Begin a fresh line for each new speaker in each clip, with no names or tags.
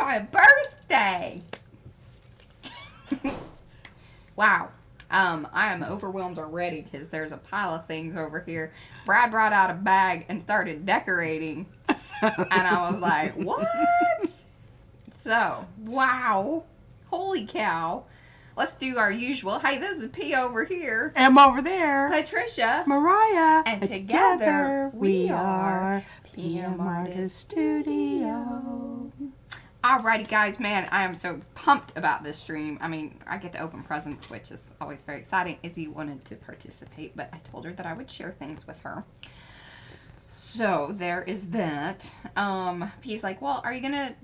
my birthday. Wow. I am overwhelmed already because there's a pile of things over here. Brad brought out a bag and started decorating. And I was like, what? So, wow. Holy cow. Let's do our usual. Hey, this is P over here.
M over there.
Patricia.
Mariah.
And together we are
PM Artist Studio.
Alrighty, guys, man, I am so pumped about this stream. I mean, I get to open presents, which is always very exciting. Izzy wanted to participate, but I told her that I would share things with her. So, there is that. He's like, well, are you going to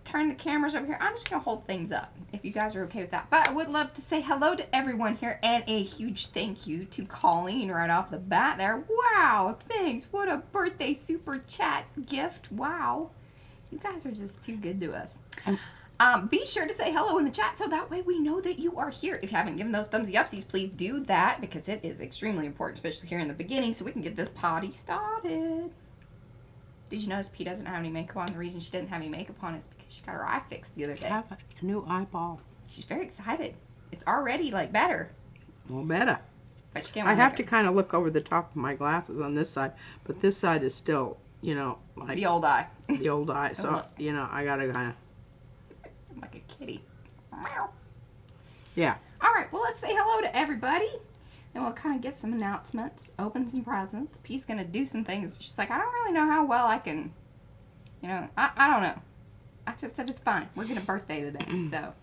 turn the cameras over here? I'm just going to hold things up, if you guys are okay with that. But I would love to say hello to everyone here, and a huge thank you to Colleen right off the bat there. Wow, thanks. What a birthday super chat gift. Wow. You guys are just too good to us. Be sure to say hello in the chat so that way we know that you are here. If you haven't given those thumbsy upsies, please do that because it is extremely important, especially here in the beginning, so we can get this party started. Did you notice P doesn't have any makeup on? The reason she didn't have any makeup on is because she got her eye fixed the other day.
I have a new eyeball.
She's very excited. It's already like better.
Well, better.
But she can't
I have to kind of look over the top of my glasses on this side, but this side is still, you know, like
the old eye.
The old eye. So, you know, I gotta kind of.
I'm like a kitty. Meow.
Yeah.
All right. Well, let's say hello to everybody. Then we'll kind of get some announcements, open some presents. P's gonna do some things. She's like, I don't really know how well I can, you know, I don't know. I just said it's fine. We're getting a birthday today, so,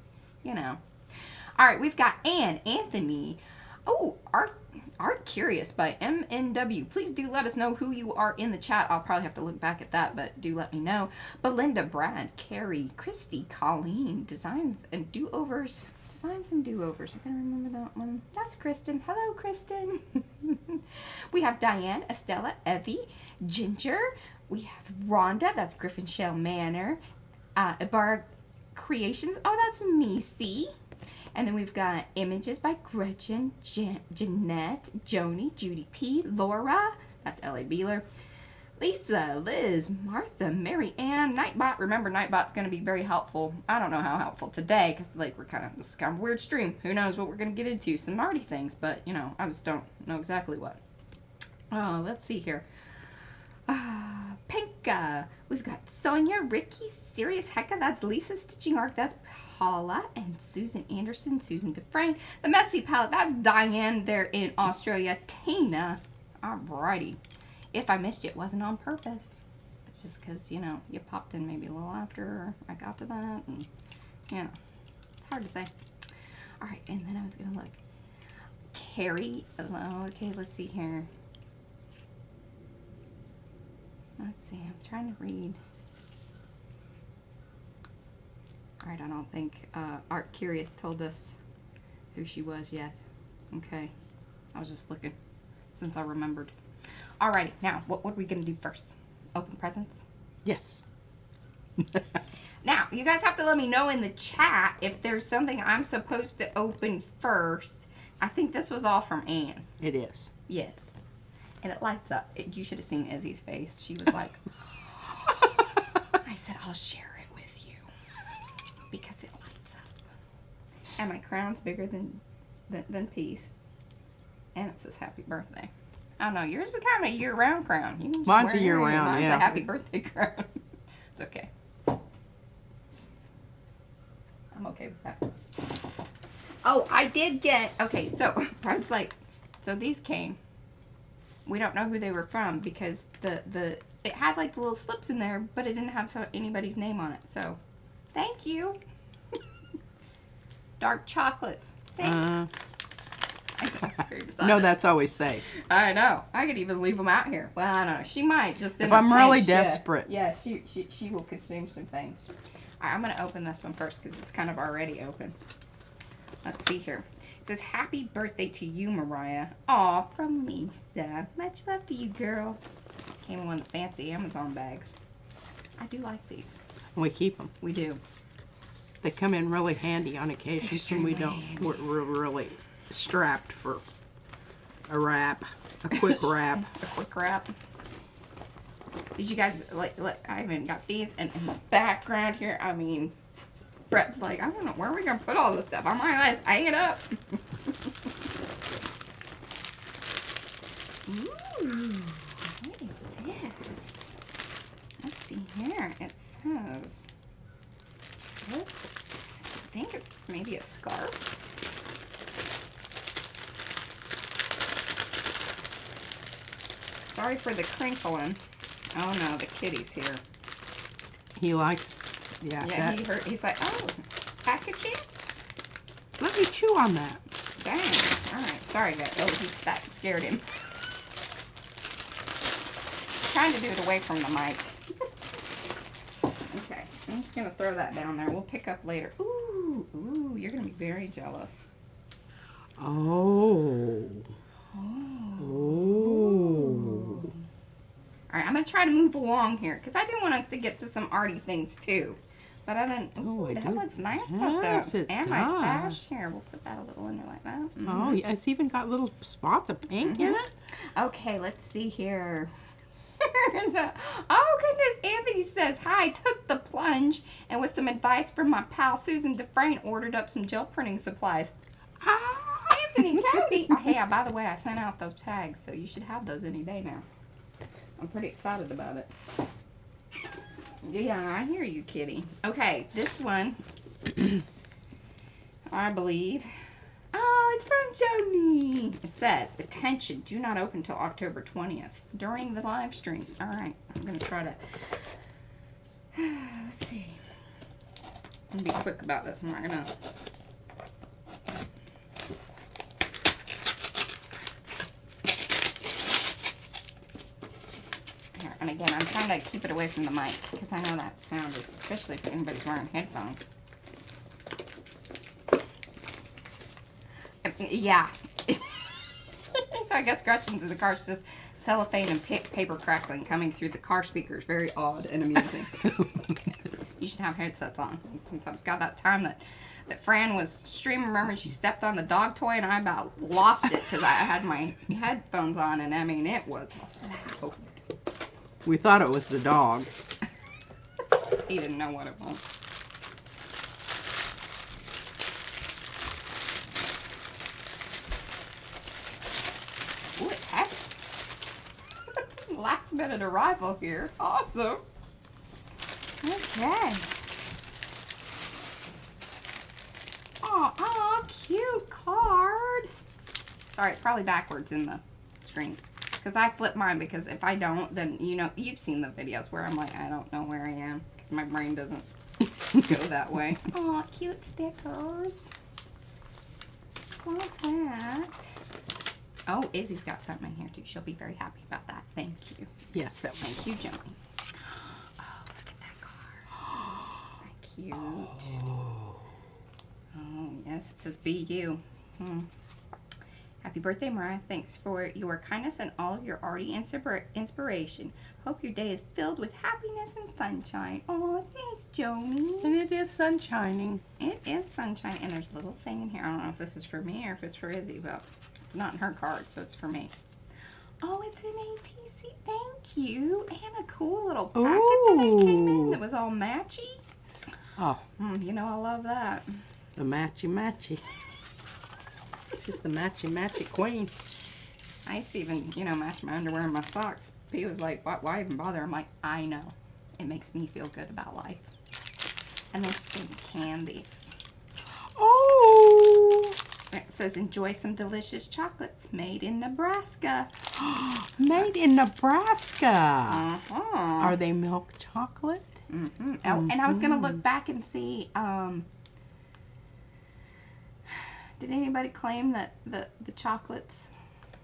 you know. All right. We've got Anthony. Oh, Art Curious by MNW. Please do let us know who you are in the chat. I'll probably have to look back at that, but do let me know. Belinda, Brad, Carrie, Christy, Colleen, Designs and Do-Overs. Designs and Do-Overs. I gotta remember that one. That's Kristen. Hello, Kristen. We have Diane, Estella, Evie, Ginger. We have Rhonda. That's Griffin Shell Manor. Ibarra Creations. Oh, that's Nisi. And then we've got images by Gretchen, Jeanette, Joni, Judy P, Laura, that's L.A. Beeler, Lisa, Liz, Martha, Mary Ann, Nightbot. Remember, Nightbot's going to be very helpful. I don't know how helpful today because, like, this is kind of a weird stream. Who knows what we're going to get into? Some Arty things, but, you know, I just don't know exactly what. Oh, let's see here. Pinka. We've got Sonia, Ricky, Serious Hecka. That's Lisa Stitching Art. That's Paula and Susan Anderson, Susan Dufresne. The Messy Palette. That's Diane there in Australia. Tina. Alrighty. If I missed you, it wasn't on purpose. It's just because, you know, you popped in maybe a little after I got to that. And, you know, it's hard to say. Alright, and then I was going to look. Carrie. Okay, let's see here. Let's see, I'm trying to read. Alright, I don't think Art Curious told us who she was yet. Okay, I was just looking since I remembered. Alrighty, now, what are we going to do first? Open presents?
Yes.
Now, you guys have to let me know in the chat if there's something I'm supposed to open first. I think this was all from Anne.
It is.
Yes. And it lights up. You should have seen Izzy's face. She was like, I said, I'll share it with you. Because it lights up. And my crown's bigger than P's. And it says happy birthday. I don't know. Yours is kind of a year-round crown. You can just
Mine's
wear
a year-round,
Mine's
yeah.
a happy birthday crown. It's okay. I'm okay with that. Oh, I did get... Okay, so I was like... So these came. We don't know who they were from because it had like the little slips in there, but it didn't have anybody's name on it. So, thank you. Dark chocolates. Same.
No, that's always safe.
I know. I could even leave them out here. Well, I don't know. She might just.
If I'm really desperate.
Yeah, she will consume some things. All right, I'm gonna open this one first because it's kind of already open. Let's see here. It says, happy birthday to you, Mariah. Aw, from Lisa. Much love to you, girl. Came in one of the fancy Amazon bags. I do like these.
We keep them.
We do.
They come in really handy on occasions when we're really strapped for a wrap. A quick wrap.
A quick wrap. Did you guys, like I even got these, and in the background here, I mean, Brett's like, I don't know, where are we going to put all this stuff? On my list, hang it up. Ooh, what is this? Let's see here. It says, I think it's maybe a scarf. Sorry for the crinkling. Oh no, the kitty's here.
He likes, yeah.
He's like, oh, packaging?
Let me chew on that.
Dang. Alright, sorry guys. Oh, that scared him. Trying to do it away from the mic. Okay, I'm just gonna throw that down there. We'll pick up later. Ooh, you're gonna be very jealous.
Oh.
Alright, I'm gonna try to move along here because I do want us to get to some arty things too. But I didn't. Ooh, that looks nice up there. And my sash here. We'll put that a little in there like that. Mm-hmm.
Oh, yeah, it's even got little spots of pink in it.
Okay, let's see here. Oh goodness, Anthony says, hi, took the plunge and with some advice from my pal Susan Dufresne ordered up some gel printing supplies. Anthony, Cody. Oh, hey, by the way, I sent out those tags, so you should have those any day now. I'm pretty excited about it. Yeah, I hear you, kitty. Okay, this one, I believe. Oh, it's from Joni. It says, attention, do not open until October 20th during the live stream. All right, I'm going to try to, let's see. I'm going to be quick about this. I'm not going to. And again, I'm trying to keep it away from the mic because I know that sound is, especially if anybody's wearing headphones. Yeah. So I guess Gretchen's in the car. She says cellophane and paper crackling coming through the car speakers. Very odd and amusing. You should have headsets on. Sometimes got that time that Fran was streaming. Remember, she stepped on the dog toy and I about lost it because I had my headphones on, and I mean it was loud.
We thought it was the dog.
He didn't know what it was. Ooh, it's heavy. Last minute arrival here. Awesome. Okay. Oh, cute card. Sorry, it's probably backwards in the screen. Because I flip mine, because if I don't, then, you know, you've seen the videos where I'm like, I don't know where I am. Because my brain doesn't go that way. Oh, cute stickers. Like that. Oh, Izzy's got something in here, too. She'll be very happy about that. Thank you.
Yes, that
Thank you, Johnny. Oh, look at that card. Isn't that cute? Oh, yes, it says be you. Happy birthday, Mariah. Thanks for your kindness and all of your arty inspiration. Hope your day is filled with happiness and sunshine. Oh, thanks, Joni.
And it is sunshining.
It is sunshine. And there's a little thing in here. I don't know if this is for me or if it's for Izzy, but it's not in her card, so it's for me. Oh, it's an ATC. Thank you. And a cool little packet that came in that was all matchy.
Oh.
You know, I love that.
The matchy. She's the matchy queen.
I used to even, you know, match my underwear and my socks. He was like, why even bother? I'm like, I know. It makes me feel good about life. And there's some candy.
Oh!
It says, enjoy some delicious chocolates made in Nebraska.
Made in Nebraska.
Uh-huh.
Are they milk chocolate?
Mm-hmm. Oh, and I was going to look back and see, did anybody claim that the chocolates,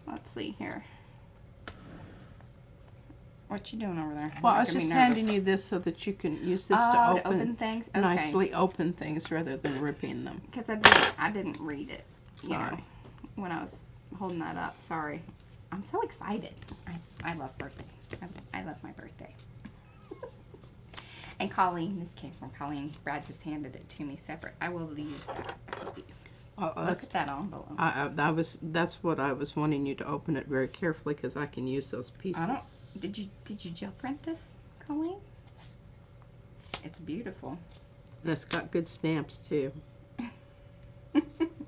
let's see here. What you doing over there?
Well, I was just handing you this so that you can use this to open
things. Okay.
nicely open things rather than ripping them.
Because I didn't read it.
Sorry.
You know, when I was holding that up. Sorry. I'm so excited. I love birthday. I love my birthday. And Colleen, this came from Colleen. Brad just handed it to me separate. I will use that.
Oh,
Look at that envelope.
That's what I was wanting you to open it very carefully because I can use those pieces.
I don't. Did you gel print this, Colleen? It's beautiful.
And it's got good stamps too.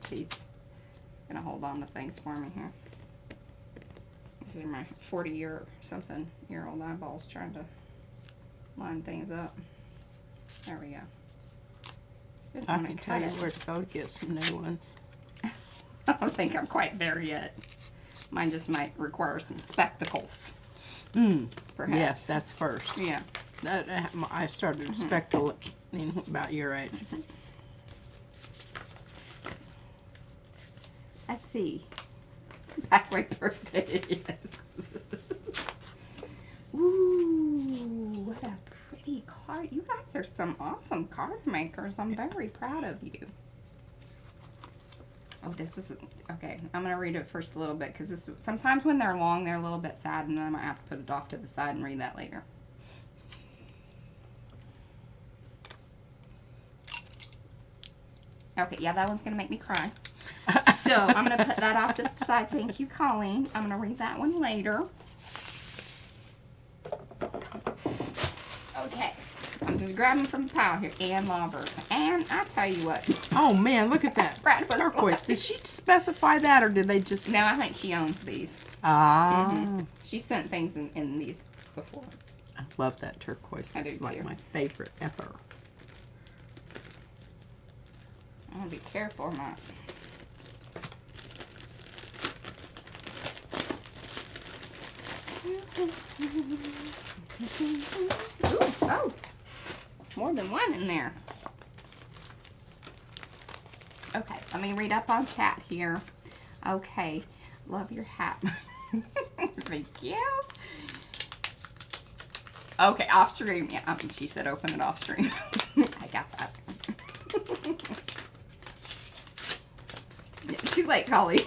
She's gonna hold on to things for me here. These are my 40-year-old eyeballs trying to line things up. There we go.
I can tell you where to go to get some new ones.
I don't think I'm quite there yet. Mine just might require some spectacles. Perhaps.
Yes, that's first.
Yeah.
I started spectacling about your age.
Let's see. Back my birthday. Yes. Ooh, what a pretty card. You guys are some awesome card makers. I'm very proud of you. Oh, this is, okay, I'm going to read it first a little bit because this, sometimes when they're long, they're a little bit sad, and then I might have to put it off to the side and read that later. Okay, yeah, that one's going to make me cry. So I'm going to put that off to the side. Thank you, Colleen. I'm going to read that one later. Okay. I'm just grabbing from the pile here. Ann Lauber. And I tell you what.
Oh man, look at that. Turquoise. Did she specify that or did they just...
No, I think she owns these.
Ah.
She sent things in these before.
I love that turquoise. It's like my favorite ever.
I'm going to be careful or not. Ooh, oh, more than one in there. Okay, let me read up on chat here. Okay, love your hat. Thank you. Okay, off stream. Yeah, she said open it off stream. I got that. Too late, Collie.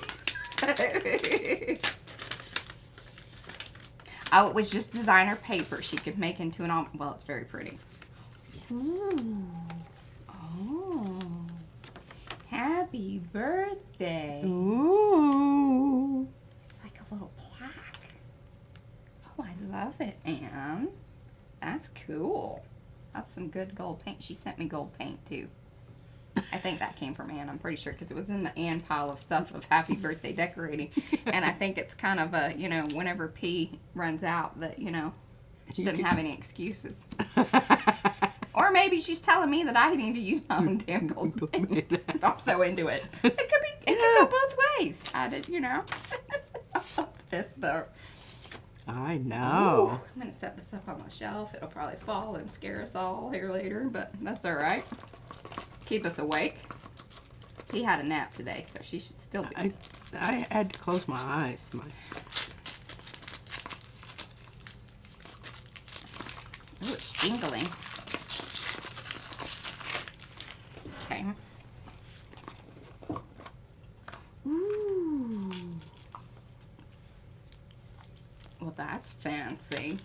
Oh, it was just designer paper she could make into an envelope. Well, it's very pretty. Yes. Ooh. Oh. Happy birthday.
Ooh.
It's like a little plaque. Oh, I love it, Anne. That's cool. That's some good gold paint. She sent me gold paint, too. I think that came from Anne, I'm pretty sure, because it was in the Anne pile of stuff of happy birthday decorating. And I think it's kind of a, you know, whenever P runs out that, you know, she doesn't have any excuses. Or maybe she's telling me that I need to use my own damn gold paint. I'm so into it. It could go both ways. I did, you know. This, though.
I know.
Ooh, I'm going to set this up on my shelf. It'll probably fall and scare us all here later, but that's all right. Keep us awake. He had a nap today, so she should still be.
I had to close my eyes.
Oh, it's jingling. Okay. Ooh. Well, that's fancy.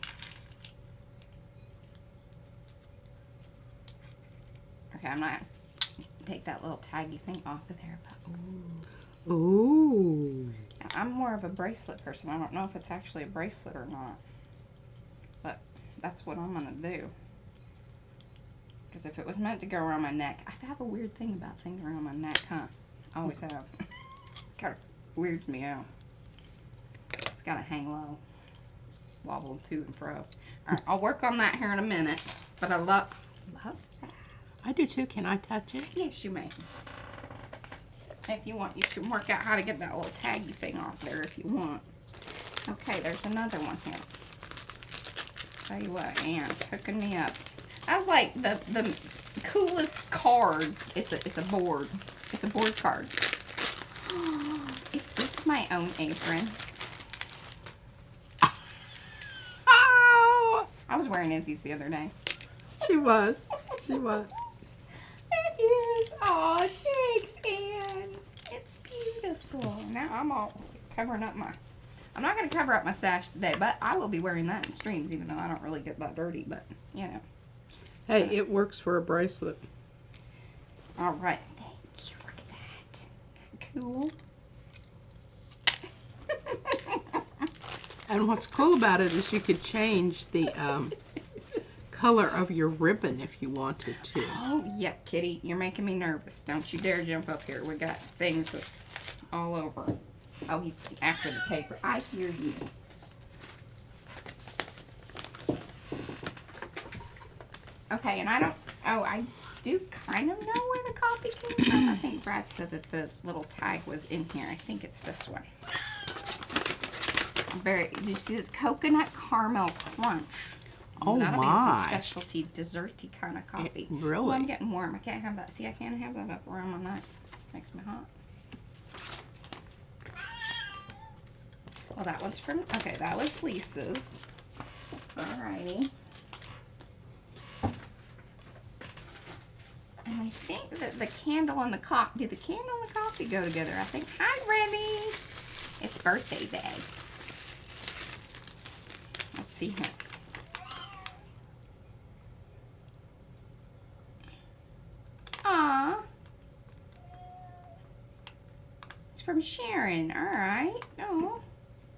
Okay, I'm not take that little taggy thing off of there, but ooh.
Ooh.
I'm more of a bracelet person. I don't know if it's actually a bracelet or not, but that's what I'm gonna do. Because if it was meant to go around my neck, I have a weird thing about things around my neck, huh? I always have. It kind of weirds me out. It's gotta hang low, wobble to and fro. All right, I'll work on that here in a minute. But I love that.
I do too. Can I touch it?
Yes, you may. If you want, you can work out how to get that little taggy thing off there if you want. Okay, there's another one here. Tell you what, Anne, hooking me up. That's like the coolest card. It's a board. It's a board card. Is this my own apron?
Oh!
I was wearing Izzy's the other day.
She was. She was.
It is. Oh, thanks, Anne. It's beautiful. Now I'm all covering up my... I'm not going to cover up my sash today, but I will be wearing that in streams, even though I don't really get that dirty, but, you know.
Hey, it works for a bracelet.
All right. Thank you. Look at that. tool.
And what's cool about it is you could change the color of your ribbon if you wanted to.
Oh, yeah, Kitty, you're making me nervous. Don't you dare jump up here. We got things that's all over. Oh, he's after the paper. I hear you. Okay, and I do kind of know where the coffee came from. I think Brad said that the little tag was in here. I think it's this one. Did you see this coconut caramel crunch?
Oh,
That'll be
my.
some specialty desserty kind of coffee.
Really?
Oh, I'm getting warm. I can't have that. See, I can't have that up around my neck. Makes me hot. Well, that one's from, okay, that was Lisa's. Alrighty. And I think that the candle and the coffee, do the candle and the coffee go together? I think, hi, Remy. It's birthday day. Let's see here. Aw. It's from Sharon. Alright. Oh.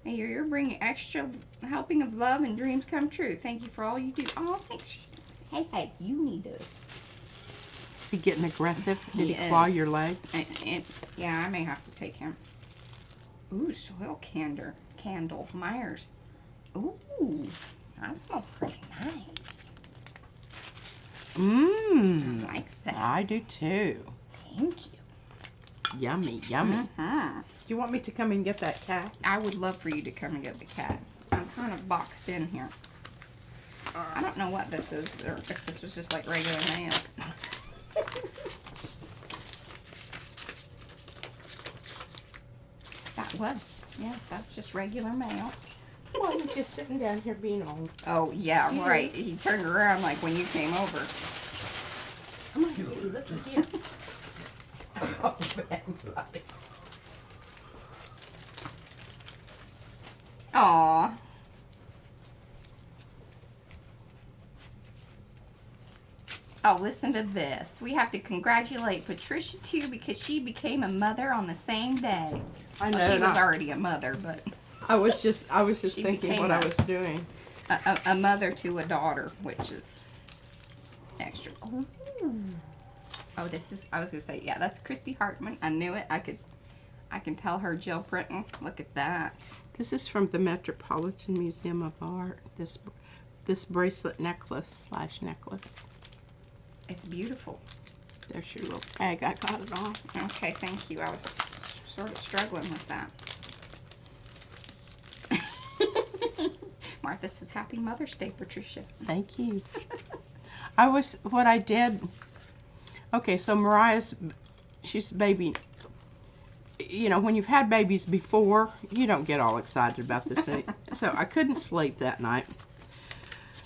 May you're bringing extra helping of love and dreams come true. Thank you for all you do. Oh, thanks. Hey, you need to.
Is he getting aggressive? Did he
He
claw
is.
your leg?
Yeah, I may have to take him. Ooh, soil candle. Myers. Ooh, that smells pretty nice.
Mmm.
I like that.
I do too.
Thank you.
Yummy, yummy.
Uh-huh.
Do you want me to come and get that cat?
I would love for you to come and get the cat. I'm kind of boxed in here. I don't know what this is, or if this was just like regular mail. That was. Yes, that's just regular mail.
Well, you're just sitting down here being old.
Oh, yeah, right. He turned around like when you came over.
Come on, Kitty, look at here. Oh, man, buddy.
Aw. Oh, listen to this. We have to congratulate Patricia, too, because she became a mother on the same day.
I know.
Well, she was already a mother, but
I was just
She
thinking
became
what I
a-
was doing.
a mother to a daughter, which is extra. Oh, this is, I was going to say, yeah, that's Christy Hartman. I knew it. I can tell her Jill Britton. Look at that.
This is from the Metropolitan Museum of Art. This bracelet necklace / necklace.
It's beautiful.
There's your little tag. I got it on.
Okay, thank you. I was sort of struggling with that. Martha says, Happy Mother's Day, Patricia.
Thank you. What I did, okay, so Mariah's, she's a baby. You know, when you've had babies before, you don't get all excited about this thing. So I couldn't sleep that night.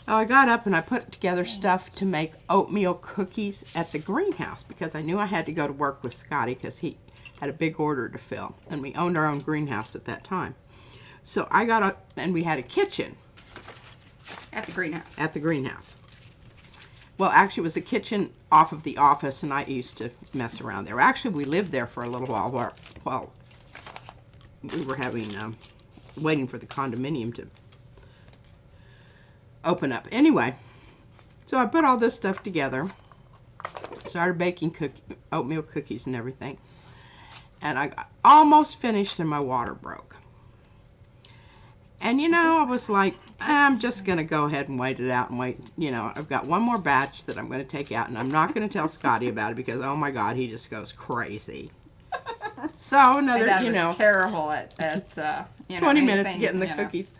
I got up and I put together stuff to make oatmeal cookies at the greenhouse because I knew I had to go to work with Scotty because he had a big order to fill. And we owned our own greenhouse at that time. So I got up and we had a kitchen.
At the greenhouse.
At the greenhouse. Well, actually, it was a kitchen off of the office, and I used to mess around there. Actually, we lived there for a little while we were waiting for the condominium to open up. Anyway, so I put all this stuff together, started baking oatmeal cookies and everything, and I got almost finished and my water broke. And, you know, I was like, I'm just going to go ahead and wait it out and wait. You know, I've got one more batch that I'm going to take out, and I'm not going to tell Scotty about it because, oh, my God, he just goes crazy. So, another,
Dad was terrible at
20 minutes
anything,
getting the cookies,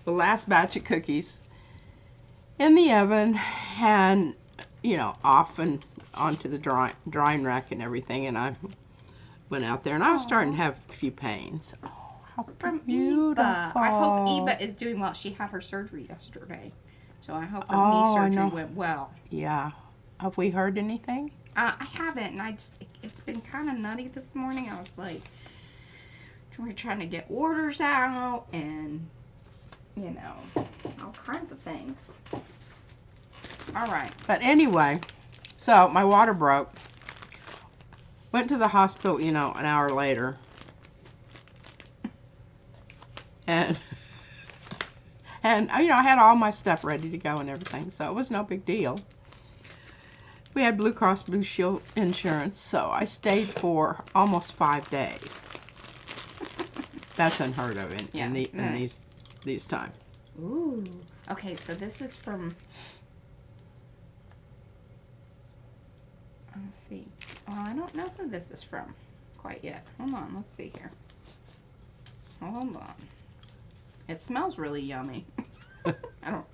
the last batch of cookies in the oven and, you know, off and onto the drying rack and everything. And I went out there, and I was starting to have a few pains.
From
Beautiful.
Eva. I hope Eva is doing well. She had her surgery yesterday. So I hope her
Oh, I
knee
know.
surgery went well.
Yeah. Have we heard anything?
I haven't, and it's been kind of nutty this morning. I was like, we're trying to get orders out, and, you know, all kinds of things. All right.
But anyway, so my water broke. Went to the hospital, you know, an hour later. And, you know, I had all my stuff ready to go and everything, so it was no big deal. We had Blue Cross Blue Shield insurance, so I stayed for almost 5 days. That's unheard of in these times.
Ooh. Okay, so this is from... Let's see. Oh, I don't know who this is from quite yet. Hold on, let's see here. Hold on. It smells really yummy. I don't...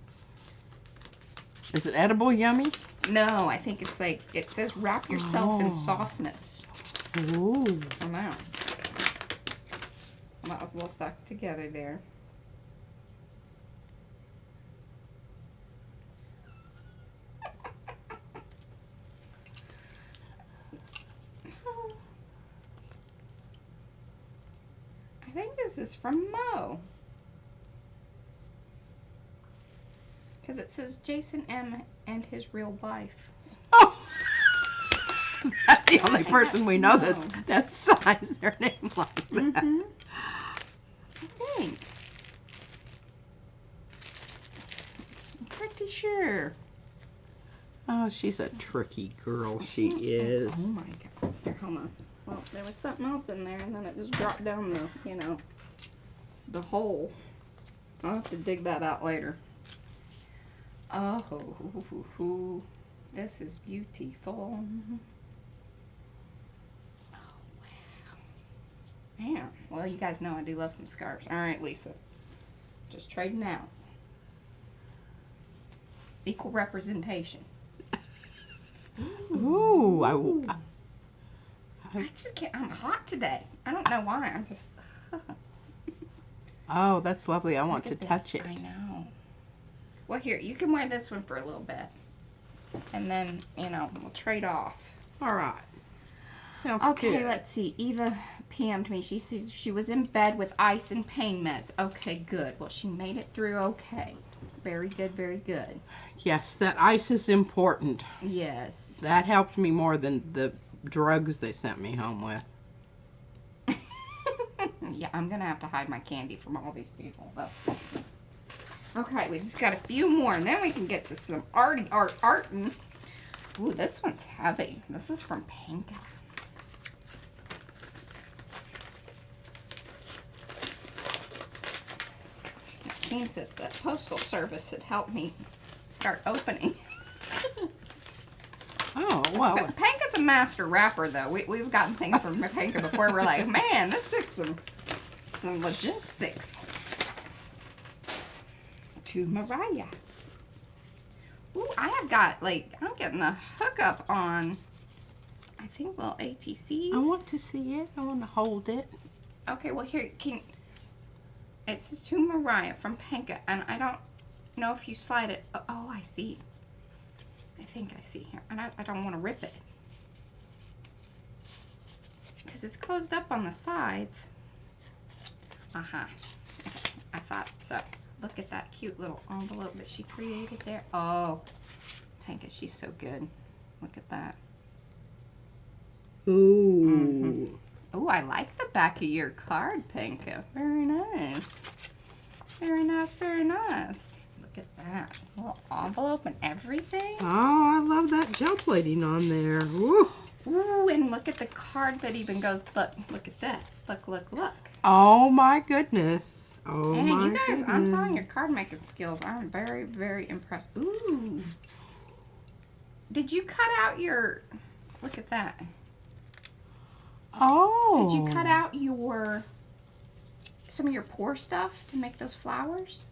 Is it edible yummy?
No, I think it's like, it says wrap yourself in softness.
Ooh.
Oh, no. That was a little stuck together there. I think this is from Mo. Because it says Jason M. and his real wife.
Oh! That's the only person we know that signs their name like that.
Mm-hmm. I think. I'm pretty sure.
Oh, she's a tricky girl. She is.
Oh my god. Here, hold on. Well, there was something else in there, and then it just dropped down the, you know, the hole. I'll have to dig that out later. Oh, this is beautiful. Oh, wow. Man, well, you guys know I do love some scarves. All right, Lisa. Just trading out. Equal representation.
Ooh,
I just can't. I'm hot today. I don't know why. I'm just.
Oh, that's lovely. I want to touch it.
I know. Well, here, you can wear this one for a little bit. And then, you know, we'll trade off.
All right. Sounds good.
Okay, let's see. Eva PM'd me. She says she was in bed with ice and pain meds. Okay, good. Well, she made it through okay. Very good, very good.
Yes, that ice is important.
Yes.
That helped me more than the drugs they sent me home with.
Yeah, I'm going to have to hide my candy from all these people, though. Okay, we just got a few more, and then we can get to some artin'. Ooh, this one's heavy. This is from Pinka. It seems that the Postal Service had helped me start opening.
Oh, well.
Panka's a master rapper, though. We've gotten things from Panka before. We're like, man, this took some logistics. To Mariah. Ooh, I have got, like, I'm getting a hookup on, I think, little ATCs.
I want to see it. I want to hold it.
Okay, well, here, it says to Mariah from Panka, and I don't know if you slide it. Oh, I see. I think I see here. And I don't want to rip it. Because it's closed up on the sides. Uh-huh. I thought so. Look at that cute little envelope that she created there. Oh, Panka, she's so good. Look at that.
Ooh.
Oh, I like the back of your card, Panka. Very nice. Very nice, very nice. Look at that. Little envelope and everything.
Oh, I love that gel plating on there. Ooh.
Ooh, and look at the card that even goes, look at this. Look, look, look.
Oh, my goodness. Oh,
Hey,
my
you guys,
goodness.
I'm telling your card making skills. I'm very, very impressed. Ooh. Did you cut out your, look at that.
Oh.
Did you cut out some of your pour stuff to make those flowers?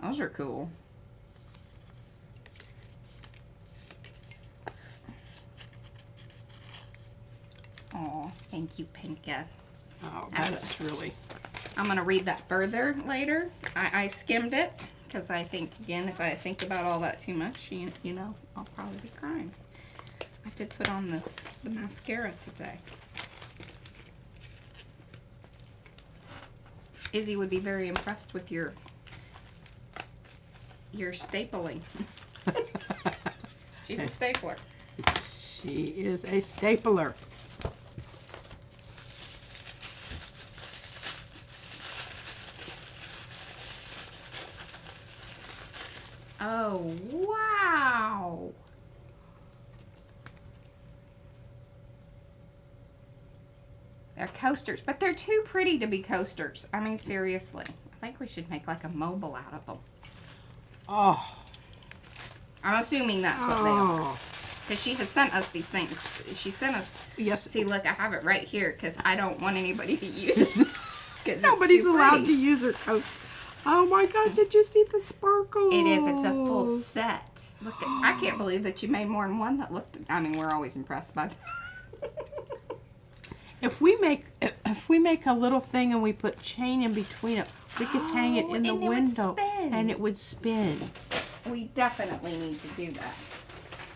Those are cool. Oh, thank you, Pinka.
Oh, that's really...
I'm going to read that further later. I skimmed it because I think, again, if I think about all that too much, you know, I'll probably be crying. I did put on the mascara today. Izzy would be very impressed with your stapling. She's a stapler.
She is a stapler.
Oh, wow. They're coasters, but they're too pretty to be coasters. I mean, seriously. I think we should make like a mobile out of them.
Oh.
I'm assuming that's what they are. Because she has sent us these things. She sent us.
Yes.
See, look, I have it right here because I don't want anybody to use it.
Nobody's allowed to use her coaster. Oh my gosh, did you see the sparkle?
It is. It's a full set. Look, I can't believe that you made more than one that looked. I mean, we're always impressed by that.
If we make a little thing and we put chain in between it, we could hang it in the window and it would spin.
We definitely need to do that.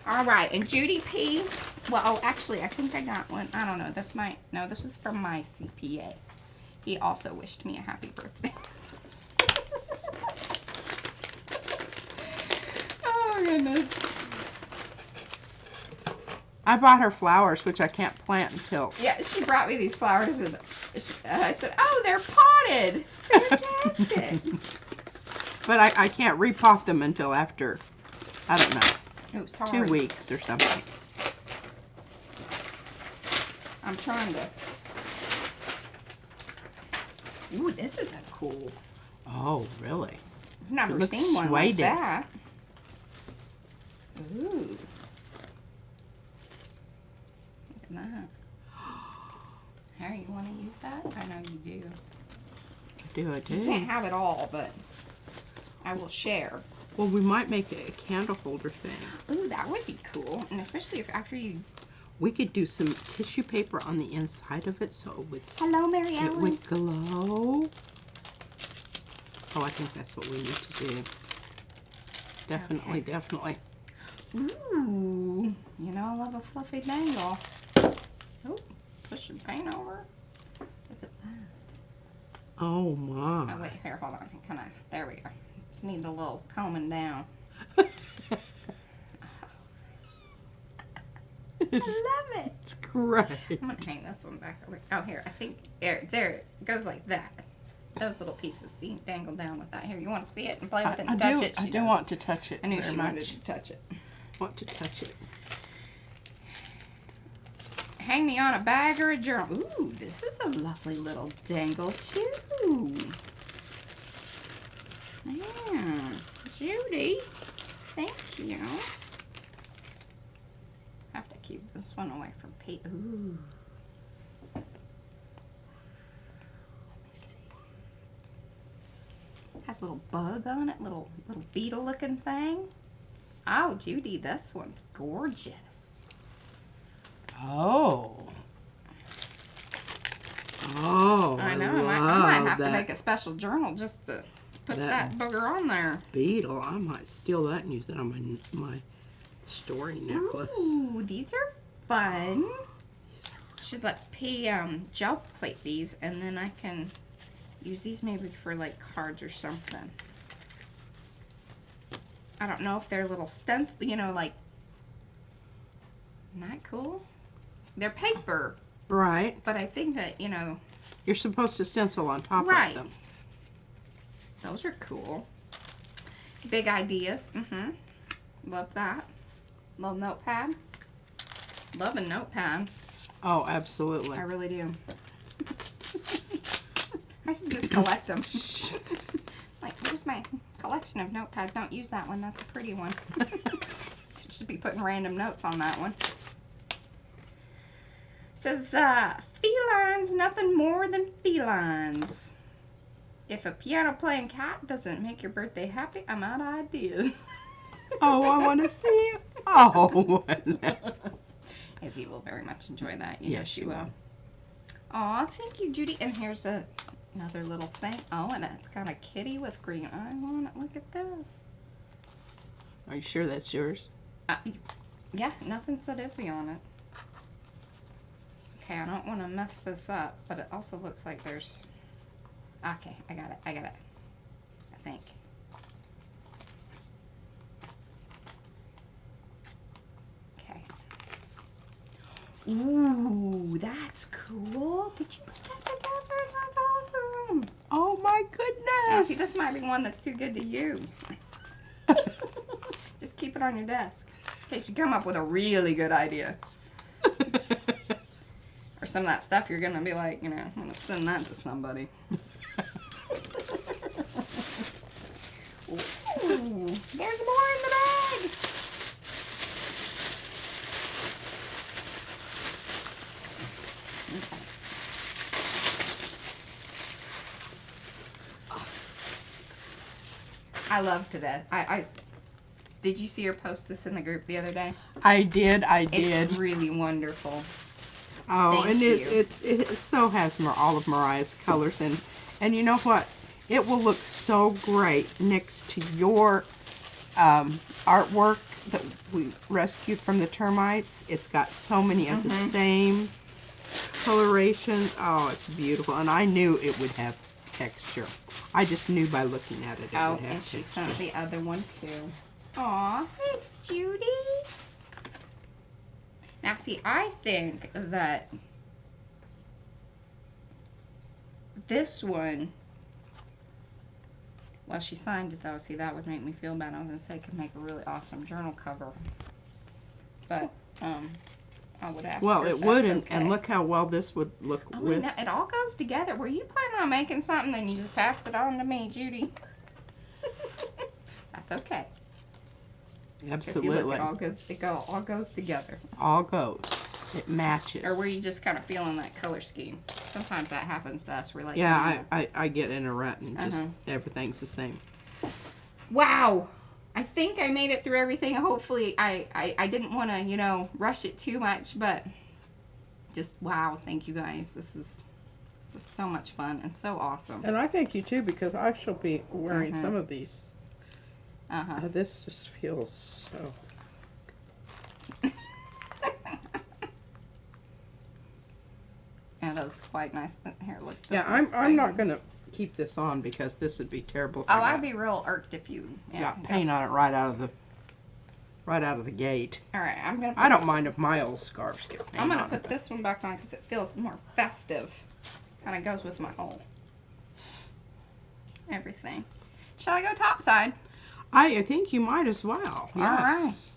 All right, and Judy P. Well, oh, actually, I think I got one. I don't know. No, this was from my CPA. He also wished me a happy birthday. Oh, goodness.
I bought her flowers, which I can't plant until...
Yeah, she brought me these flowers, and I said, oh, they're potted. Fantastic.
But I can't repot them until after, I don't know,
Oh, sorry.
2 weeks or something.
I'm trying to... Ooh, this is a cool...
Oh, really?
I've never
looks
seen one like
suede.
that. Ooh. Look at that. Harry, you want to use that? I know you do.
I do.
You can't have it all, but I will share.
Well, we might make a candle holder thing.
Ooh, that would be cool. And especially if after you...
We could do some tissue paper on the inside of it so it would...
Hello, Mary
It
Ellen.
would glow. Oh, I think that's what we need to do. Definitely,
Okay.
definitely.
Ooh. You know I love a fluffy dangle. Oh, push your paint over. Look at that.
Oh, my.
Oh, wait, here, hold on. Kind of, there we go. Just need a little combing down. I love it.
It's great.
I'm going to hang this one back over. Oh, here, I think, there, it goes like that. Those little pieces, see, dangle down with that. Here, you want to see it and play with it and touch it?
I
She
do
does.
want to touch it
I knew
very
she
much.
wanted to touch it.
Want to touch it.
Hang me on a bag or a journal. Ooh, this is a lovely little dangle, too. Yeah. Judy, thank you. Have to keep this one away from Pete. Ooh. Let me see. Has a little bug on it, little beetle looking thing. Oh, Judy, this one's gorgeous.
Oh. Oh,
I know. I might have to make a special journal just to put that bugger on there.
Beetle. I might steal that and use it on my story necklace.
Ooh, these are fun. Should let P gel plate these, and then I can use these maybe for like cards or something. I don't know if they're little stencil, you know, like. Isn't that cool? They're paper,
Right.
but I think that, you know.
You're supposed to stencil on top
Right.
of them.
Those are cool. Big ideas. Love that. Little notepad. Love a notepad.
Oh, absolutely.
I really do. I should just collect them. Like, here's my collection of notepads. Don't use that one. That's a pretty one. Should be putting random notes on that one. Says, felines, nothing more than felines. If a piano playing cat doesn't make your birthday happy, I'm out of ideas.
Oh, I want to see it. Oh.
Izzy will very much enjoy that. You know
Yes,
she will. Aw, thank you, Judy. And here's another little thing. Oh, and it's got a kitty with green. I want it. Look at this.
Are you sure that's yours?
Yeah, nothing said Izzy on it. Okay, I don't want to mess this up, but it also looks like there's... Okay, I got it. I think. Okay. Ooh, that's cool. Did you put that together? That's awesome.
Oh my
Now,
goodness.
see, this might be one that's too good to use. Just keep it on your desk in case you come up with a really good idea. Or some of that stuff you're going to be like, you know, I'm going to send that to somebody. Ooh, there's more in the bag. Okay. I loved that. I did you see her post this in the group the other day?
I did.
It's really wonderful.
Oh,
Thank
and
you.
it so has all of Mariah's colors, and you know what? It will look so great next to your artwork that we rescued from the termites. It's got so many of the same colorations. Oh, it's beautiful, and I knew it would have texture. I just knew by looking at it
Oh,
would have
and she
texture.
sent the other one too. Aw, thanks, Judy. Now, see, I think that this one, well, she signed it though. See, that would make me feel bad. I was gonna say it could make a really awesome journal cover, but I would ask.
Well,
her if
it would,
that's
and
okay.
look how well this would look
I
with.
mean, it all goes together. Were you planning on making something, then you just passed it on to me, Judy? That's okay. 'Cause you look,
Absolutely.
it all goes together.
All goes. It matches.
Or were you just kind of feeling that color scheme? Sometimes that happens to us. We're like,
Yeah, I get in a rut and just
Uh-huh.
everything's the same.
Wow. I think I made it through everything. Hopefully, I didn't want to, you know, rush it too much, but just wow. Thank you guys. This is just so much fun and so awesome.
And I thank you too, because I shall be wearing some of these.
Uh-huh.
This just feels so.
And it was quite nice. Here, look. This
Yeah,
one's
I'm not
fine.
gonna keep this on because this would be terrible. If
Oh,
I
I'd be real irked if you. Yeah.
got paint on it right out of the gate.
All right, I'm gonna.
I don't mind if my old scarves get paint
I'm gonna
on
put
it.
this one back on because it feels more festive. Kind of goes with my whole everything. Shall I go topside?
I think you might as well.
All right.
Yes.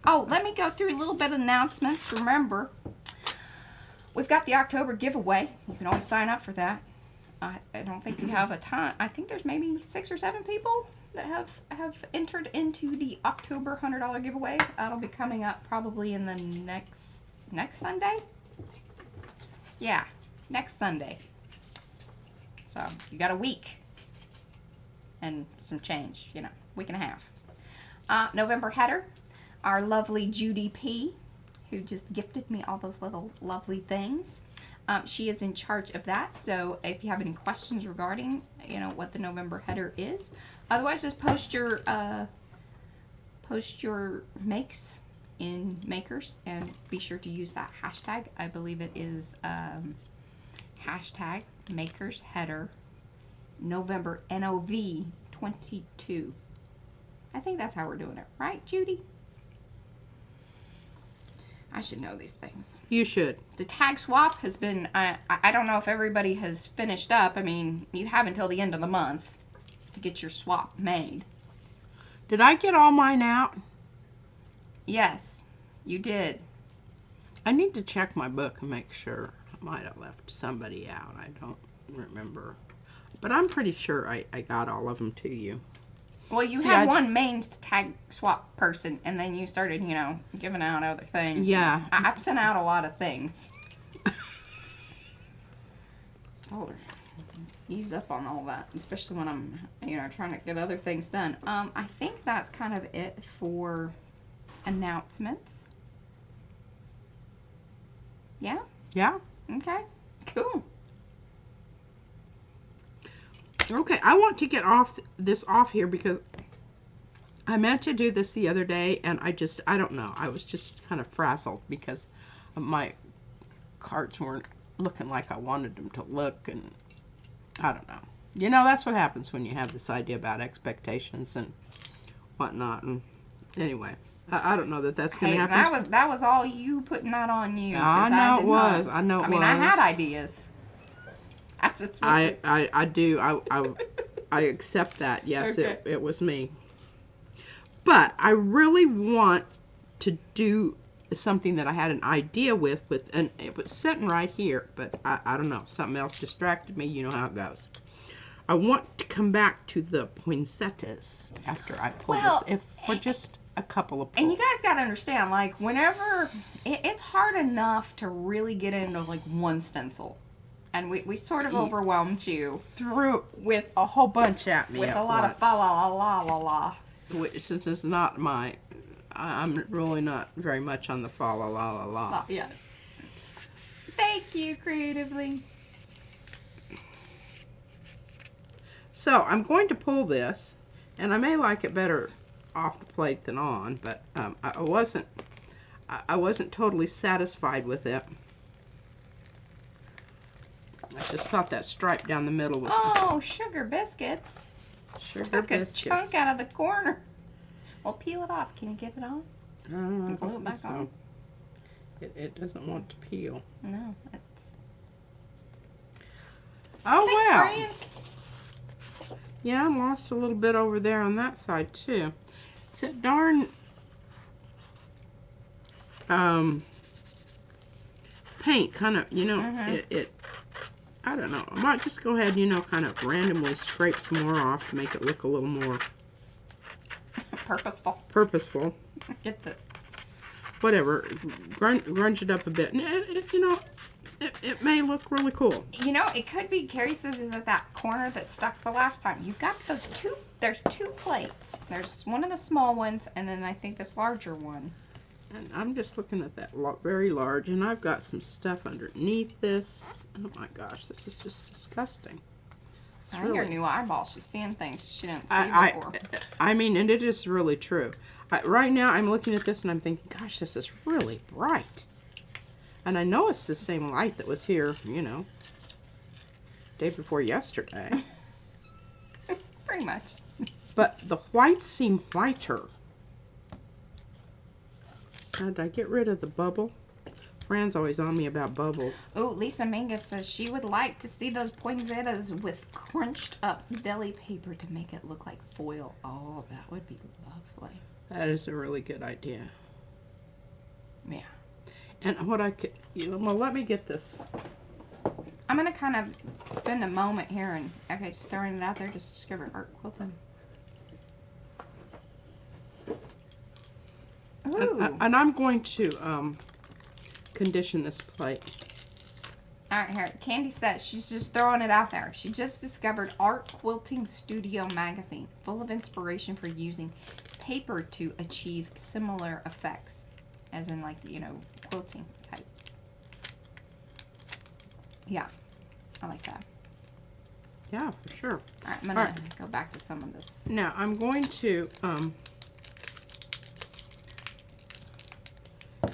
Oh, let me go through a little bit of announcements. Remember, we've got the October giveaway. You can always sign up for that. I don't think we have a ton. I think there's maybe 6 or 7 people that have entered into the October $100 giveaway. That'll be coming up probably in the next Sunday. Yeah, next Sunday. So you got a week and some change, you know, week and a half. November header, our lovely Judy P, who just gifted me all those little lovely things. She is in charge of that. So if you have any questions regarding, you know, what the November header is, otherwise just post your makes in Makers and be sure to use that hashtag. I believe it is hashtag Makers header November NOV 22. I think that's how we're doing it, right, Judy? I should know these things.
You should.
The tag swap has been, I don't know if everybody has finished up. I mean, you have until the end of the month to get your swap made.
Did I get all mine out?
Yes, you did.
I need to check my book and make sure. I might have left somebody out. I don't remember. But I'm pretty sure I got all of them to you.
Well, you
See,
had one main tag swap person, and then you started, you know, giving out other things.
Yeah.
I've sent out a lot of things. Oh, ease up on all that, especially when I'm, you know, trying to get other things done. I think that's kind of it for announcements. Yeah?
Yeah?
Okay. Cool.
Okay, I want to get this off here because I meant to do this the other day and I don't know. I was just kind of frazzled because my cards weren't looking like I wanted them to look, and I don't know. You know, that's what happens when you have this idea about expectations and whatnot. And anyway, I don't know that that's going
Hey,
to happen.
that was all you putting that on you.
I
'cause
know it
did
was.
not.
I know it
I mean, I
was.
had ideas. I just wasn't.
I do. I accept that. Yes,
Okay.
it was me. But I really want to do something that I had an idea with, and it was sitting right here, but I don't know. Something else distracted me. You know how it goes. I want to come back to the poinsettias after I pull
Well,
this, if for just a couple of pulls.
And you guys got to understand, like, whenever it's hard enough to really get into like one stencil, and we sort of overwhelmed you
threw
with
a whole bunch at me
with
at
a lot
once,
of fa la la la la la.
which is not my. I'm really not very much on the fa la la la la.
Yeah. Thank you, creatively.
So I'm going to pull this, and I may like it better off the plate than on, but I wasn't totally satisfied with it. I just thought that stripe down the middle was
Oh, sugar biscuits.
sugar
Took
biscuits.
a chunk out of the corner. Well, peel it off. Can you get it on?
I don't
Glue it
think
back
so.
on.
It doesn't want to peel.
No, it's.
Oh
Thanks,
well.
Brian.
Yeah, I lost a little bit over there on that side too. It's that darn paint kind of, you know, it I don't know. I might just go ahead, you know, kind of randomly scrape some more off to make it look a little more
Purposeful. Get the.
whatever. Grunge it up a bit. And you know, it may look really cool.
You know, it could be Carrie says is at that corner that stuck the last time. You've got those two. There's two plates. There's one of the small ones, and then I think this larger one.
And I'm just looking at that very large, and I've got some stuff underneath this. Oh my gosh, this is just disgusting.
I think her new eyeball. She's seeing things she didn't see before.
I mean, and it is really true. Right now, I'm looking at this and I'm thinking, gosh, this is really bright. And I know it's the same light that was here, you know, day before yesterday.
Pretty much.
But the whites seem whiter. Now, did I get rid of the bubble? Fran's always on me about bubbles.
Oh, Lisa Mangus says she would like to see those poinsettias with crunched up deli paper to make it look like foil. Oh, that would be lovely.
That is a really good idea.
Yeah.
And what I could, you know, well, let me get this.
I'm going to kind of spend a moment here and, okay, just throwing it out there, just discover art quilting. Ooh.
And I'm going to condition this plate.
All right, here. Candy says she's just throwing it out there. She just discovered Art Quilting Studio magazine, full of inspiration for using paper to achieve similar effects, as in like, you know, quilting type. Yeah, I like that.
Yeah, for sure.
All right, I'm gonna go back to some of this.
Now I'm going to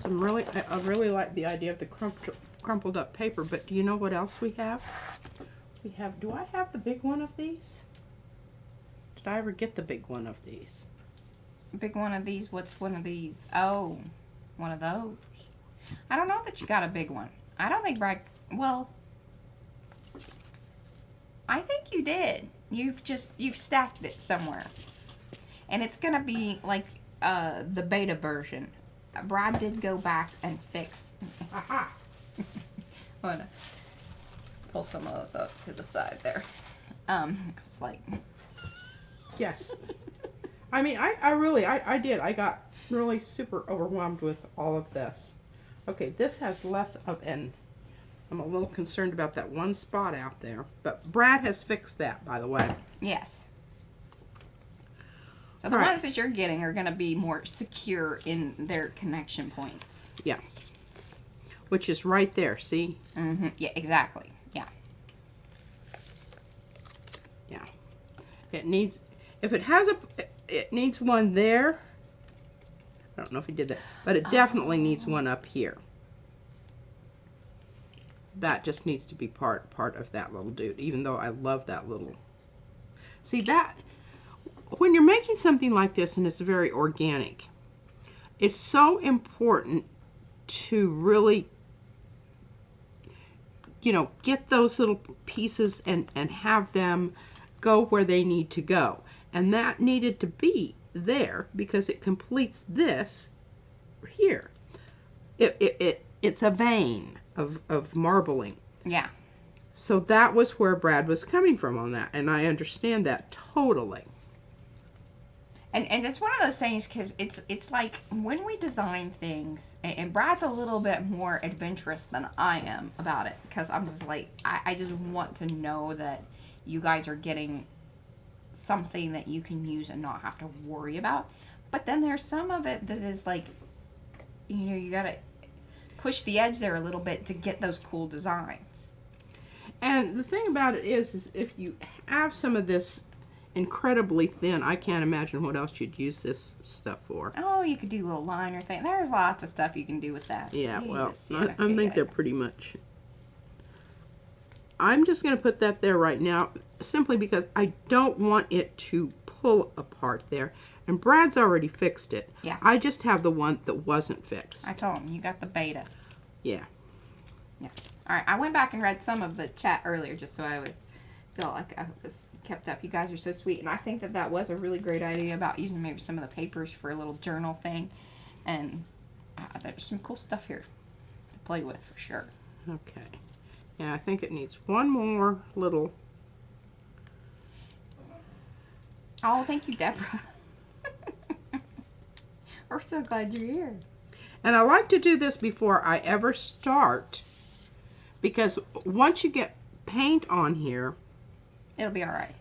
I really like the idea of the crumpled up paper, but do you know what else we have? Do I have the big one of these? Did I ever get the big one of these?
Big one of these. What's one of these? Oh, one of those. I don't know that you got a big one. I don't think Brad. Well, I think you did. You've stacked it somewhere, and it's gonna be like the beta version. Brad did go back and fix.
Aha!
I'm gonna pull some of those up to the side there. It's like.
Yes. I mean, I did. I got really super overwhelmed with all of this. Okay, this has less of an. I'm a little concerned about that one spot out there, but Brad has fixed that, by the way.
Yes. So the ones that you're getting are going to be more secure in their connection points.
Yeah. Which is right there, see?
Mm-hmm. Yeah, exactly. Yeah.
Yeah. It needs, if it has it needs one there. I don't know if he did that, but it definitely needs one up here. That just needs to be part of that little dude, even though I love that little. See that, when you're making something like this and it's very organic, it's so important to really, you know, get those little pieces and have them go where they need to go. And that needed to be there because it completes this here. It's a vein of marbling.
Yeah.
So that was where Brad was coming from on that, and I understand that totally.
And it's one of those things because it's like when we design things, and Brad's a little bit more adventurous than I am about it because I'm just like, I just want to know that you guys are getting something that you can use and not have to worry about. But then there's some of it that is like, you know, you got to push the edge there a little bit to get those cool designs.
And the thing about it is if you have some of this incredibly thin, I can't imagine what else you'd use this stuff for.
Oh, you could do a little liner thing. There's lots of stuff you can do with that.
Yeah, well, I think they're pretty much... I'm just going to put that there right now simply because I don't want it to pull apart there. And Brad's already fixed it.
Yeah.
I just have the one that wasn't fixed.
I told him, you got the beta.
Yeah.
Yeah. All right, I went back and read some of the chat earlier just so I would feel like I was kept up. You guys are so sweet. And I think that that was a really great idea about using maybe some of the papers for a little journal thing. And there's some cool stuff here to play with for sure.
Okay. Yeah, I think it needs one more little...
Oh, thank you, Deborah. We're so glad you're here.
And I like to do this before I ever start because once you get paint on here,
It'll be all right.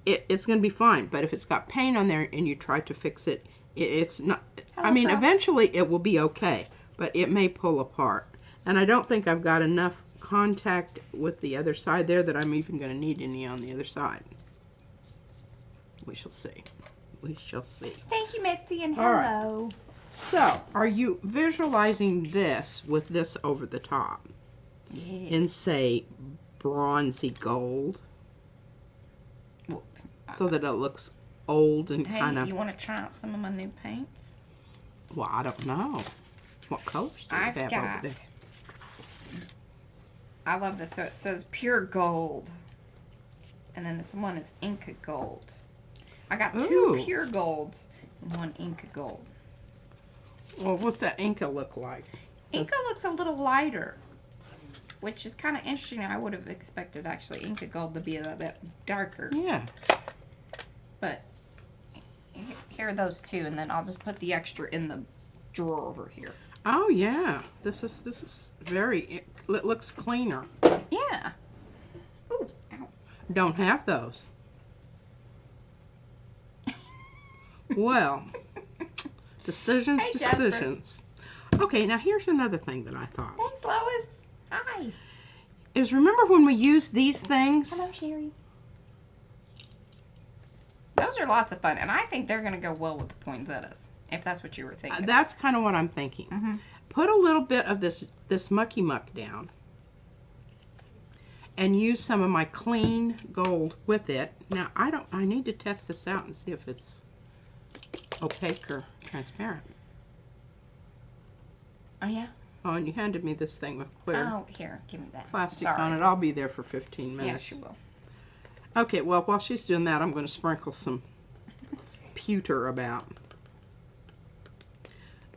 It's going to be fine. But if it's got paint on there and you try to fix it, it's not...
Hello,
I mean,
Doc.
eventually it will be okay, but it may pull apart. And I don't think I've got enough contact with the other side there that I'm even going to need any on the other side. We shall see. We shall see.
Thank you, Mitzi, and
All right.
hello.
So, are you visualizing this with this over the top
Yes.
in, say, bronzy gold
Well,
so that it looks old and
hey,
kind of...
you want to try out some of my new paints?
Well, I don't know. What colors do you
I've
have
got...
over there?
I love this. So it says pure gold. And then this one is Inca gold. I got two
Ooh.
pure golds and one Inca gold.
Well, what's that Inca look like?
Inca looks a little lighter, which is kind of interesting. I would have expected actually Inca gold to be a little bit darker.
Yeah.
But here are those two, and then I'll just put the extra in the drawer over here.
Oh, yeah. This is very... It looks cleaner.
Yeah. Ooh, ow.
Don't have those. Well, decisions,
Hey, Jasper.
decisions. Okay, now here's another thing that I thought.
Thanks, Lois. Hi.
Is remember when we used these things?
Hello, Sherry. Those are lots of fun, and I think they're going to go well with the poinsettias, if that's what you were thinking.
That's kind of what I'm thinking.
Mhm.
Put a little bit of this mucky muck down and use some of my clean gold with it. Now, I need to test this out and see if it's opaque or transparent.
Oh, yeah?
Oh, and you handed me this thing with clear
Oh, here, give me that.
plastic
Sorry.
on it. I'll be there for 15
Yeah,
minutes.
she will.
Okay, well, while she's doing that, I'm going to sprinkle some pewter about.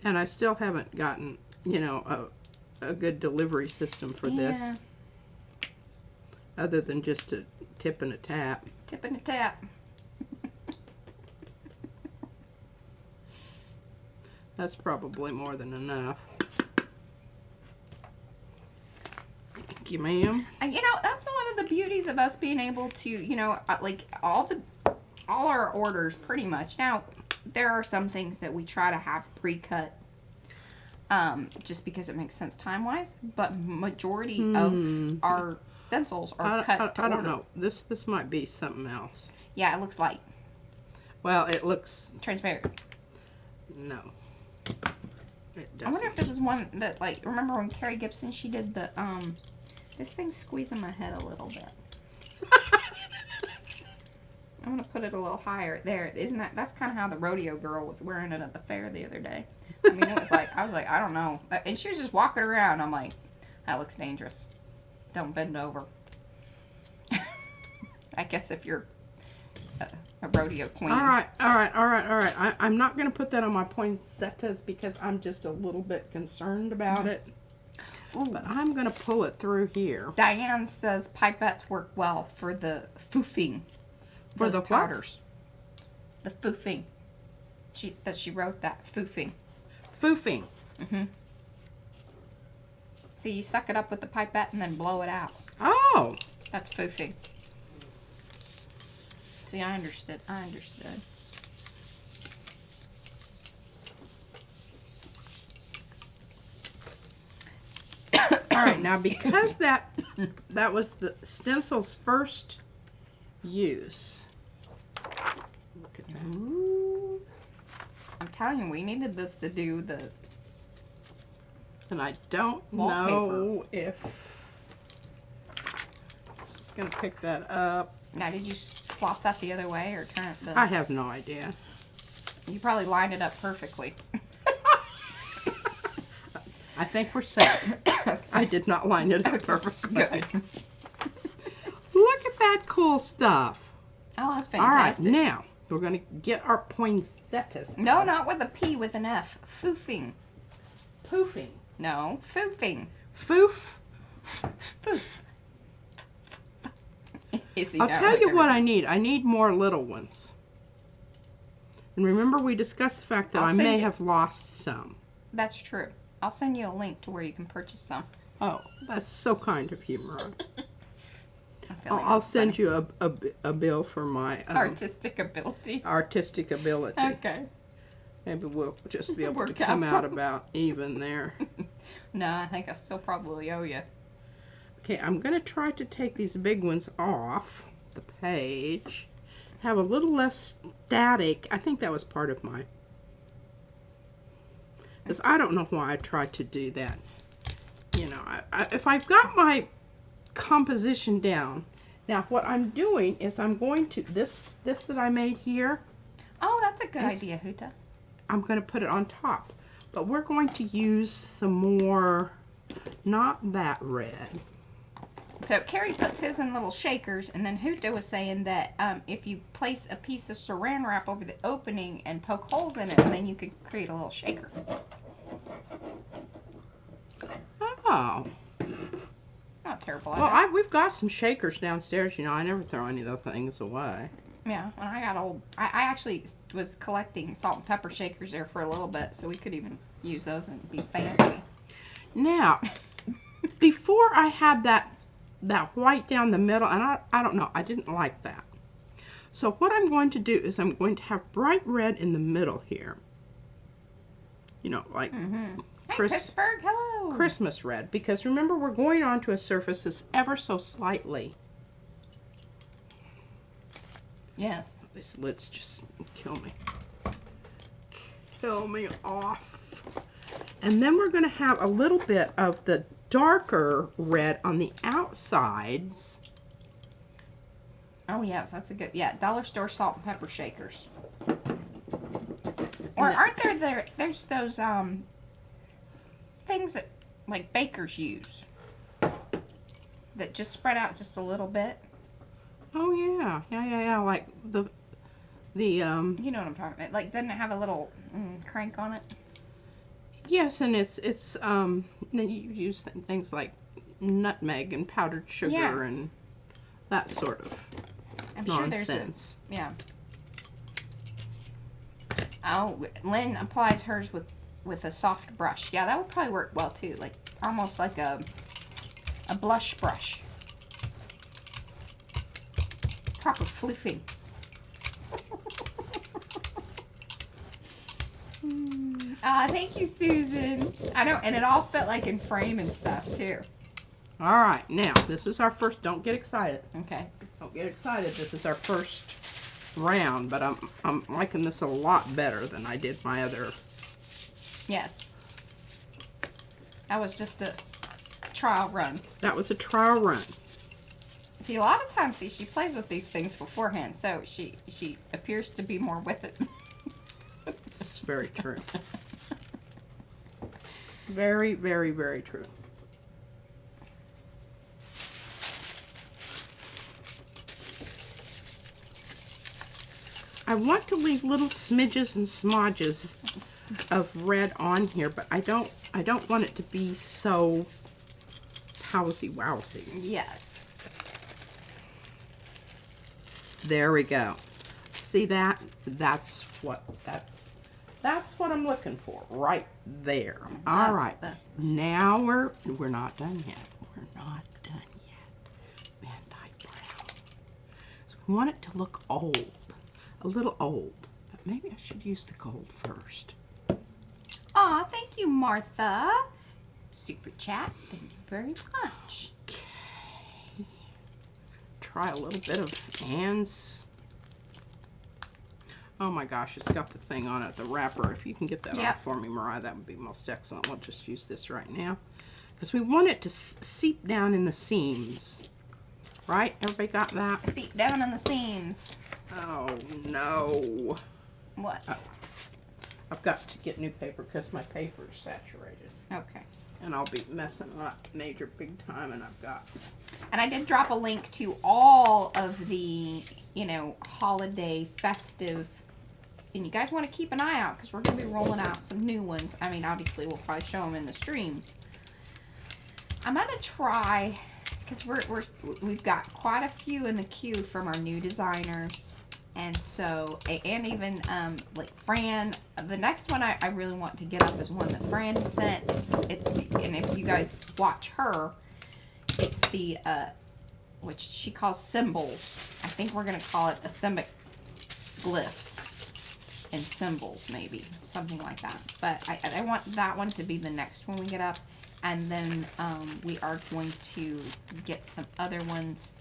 And I still haven't gotten, you know, a good delivery system for this.
Yeah.
Other than just a tip and a tap.
Tip and a tap.
That's probably more than enough. Thank you, ma'am.
And, you know, that's one of the beauties of us being able to, you know, like all our orders pretty much. Now, there are some things that we try to have pre-cut just because it makes sense time-wise, but majority of our stencils are cut to
I don't
order.
know. This might be something else.
Yeah, it looks light.
Well, it looks...
Transparent.
No. It
I wonder
doesn't.
if this is one that, like, remember when Carrie Gibson, she did the, this thing's squeezing my head a little bit. I'm gonna put it a little higher there. Isn't that's kind of how the rodeo girl was wearing it at the fair the other day. I mean, it was like, I was like, I don't know. And she was just walking around. I'm like, that looks dangerous. Don't bend over. I guess if you're a rodeo queen.
All right. I'm not going to put that on my poinsettias because I'm just a little bit concerned about it. Ooh. But I'm going to pull it through here.
Diane says pipettes work well for the foofing.
For the
powders. The foofing. She wrote that. Foofing.
Foofing.
Mm-hmm. See, you suck it up with the pipette and then blow it out.
Oh.
That's foofing. See, I understood.
All right, now because that was the stencil's first use. Look at that.
Ooh. I'm telling you, we needed this to do the
And I don't
wallpaper.
know if it's going to pick that up.
Now, did you swap that the other way or turn it the...
I have no idea.
You probably lined it up perfectly.
I think we're set. I did not line it up perfectly.
Good.
Look at that cool stuff.
Oh, that's
All right,
fantastic.
now we're going to get our poinsettias.
No, not with a P, with an F. Foofing.
Poofing.
No, foofing.
Foof.
Foof.
I'll tell you what I need. I need more little ones. And remember we discussed the fact that I may have lost some.
That's true. I'll send you a link to where you can purchase some.
Oh, that's so kind of you, Mariah.
I'll
send you a bill for my
artistic abilities.
Artistic ability.
Okay.
Maybe we'll just be able to
Work
come
out
out
some.
about even there.
No, I think I still probably owe you.
Okay, I'm going to try to take these big ones off the page. Have a little less static. I think that was part of my... Because I don't know why I tried to do that. You know, if I've got my composition down, now what I'm doing is I'm going to... This that I made here...
Oh, that's a good idea, Huta.
I'm going to put it on top. But we're going to use some more... Not that red.
So Carrie puts his in little shakers, and then Huta was saying that if you place a piece of saran wrap over the opening and poke holes in it, then you could create a little shaker.
Oh.
Not terrible.
Well, we've got some shakers downstairs. You know, I never throw any of those things away.
Yeah, when I got old, I actually was collecting salt and pepper shakers there for a little bit, so we could even use those and be fancy.
Now, before I had that white down the middle, and I don't know, I didn't like that. So what I'm going to do is I'm going to have bright red in the middle here. You know, like
Hey, Pittsburgh, hello.
Christmas red. Because remember, we're going onto a surface that's ever so slightly.
Yes.
This lid's just kill me. Kill me off. And then we're going to have a little bit of the darker red on the outsides.
Oh, yes, that's a good, dollar store salt and pepper shakers. Or aren't there's those, things that, like, bakers use that just spread out just a little bit?
Oh, yeah. Yeah. Like the
You know what I'm talking about. Like, doesn't it have a little crank on it?
Yes, and it's then you use things like nutmeg and powdered sugar and that sort of nonsense.
Sure there's Oh, Lynn applies hers with a soft brush. Yeah, that would probably work well too. Like almost like a blush brush. Proper floofing. Thank you, Susan. I know, and it all fit like in frame and stuff too.
All right, now this is our first. Don't get excited.
Okay.
Don't get excited. This is our first round, but I'm liking this a lot better than I did my other.
Yes. That was just a trial run.
That was a trial run.
See, a lot of times, see, she plays with these things beforehand, so she appears to be more with it.
This is very true. Very, very, very true. I want to leave little smidges and smodges of red on here, but I don't want it to be so powsy wowsy.
Yes.
There we go. See that? That's what I'm looking for right there. All right. Now we're not done yet. We're not done yet. Van Dyke brown. So we want it to look old. A little old, but maybe I should use the gold first.
Aw, thank you, Martha. Super chat. Thank you very much.
Okay. Try a little bit of Anne's. Oh my gosh, it's got the thing on it, the wrapper. If you can get that off for me, Mariah, that would be most excellent. We'll just use this right now because we want it to seep down in the seams. Right? Everybody got that?
Seep down in the seams.
Oh no.
What?
I've got to get new paper because my paper is saturated.
Okay.
And I'll be messing up major big time, and I've got...
And I did drop a link to all of the, you know, holiday festive, and you guys want to keep an eye out because we're going to be rolling out some new ones. I mean, obviously we'll probably show them in the streams. I'm going to try, because we've got quite a few in the queue from our new designers. And so, and even like Fran, the next one I really want to get up is one that Fran sent. And if you guys watch her, it's the, which she calls symbols. I think we're going to call it asembic glyphs and symbols, maybe. Something like that. But I want that one to be the next one we get up. And then we are going to get some other ones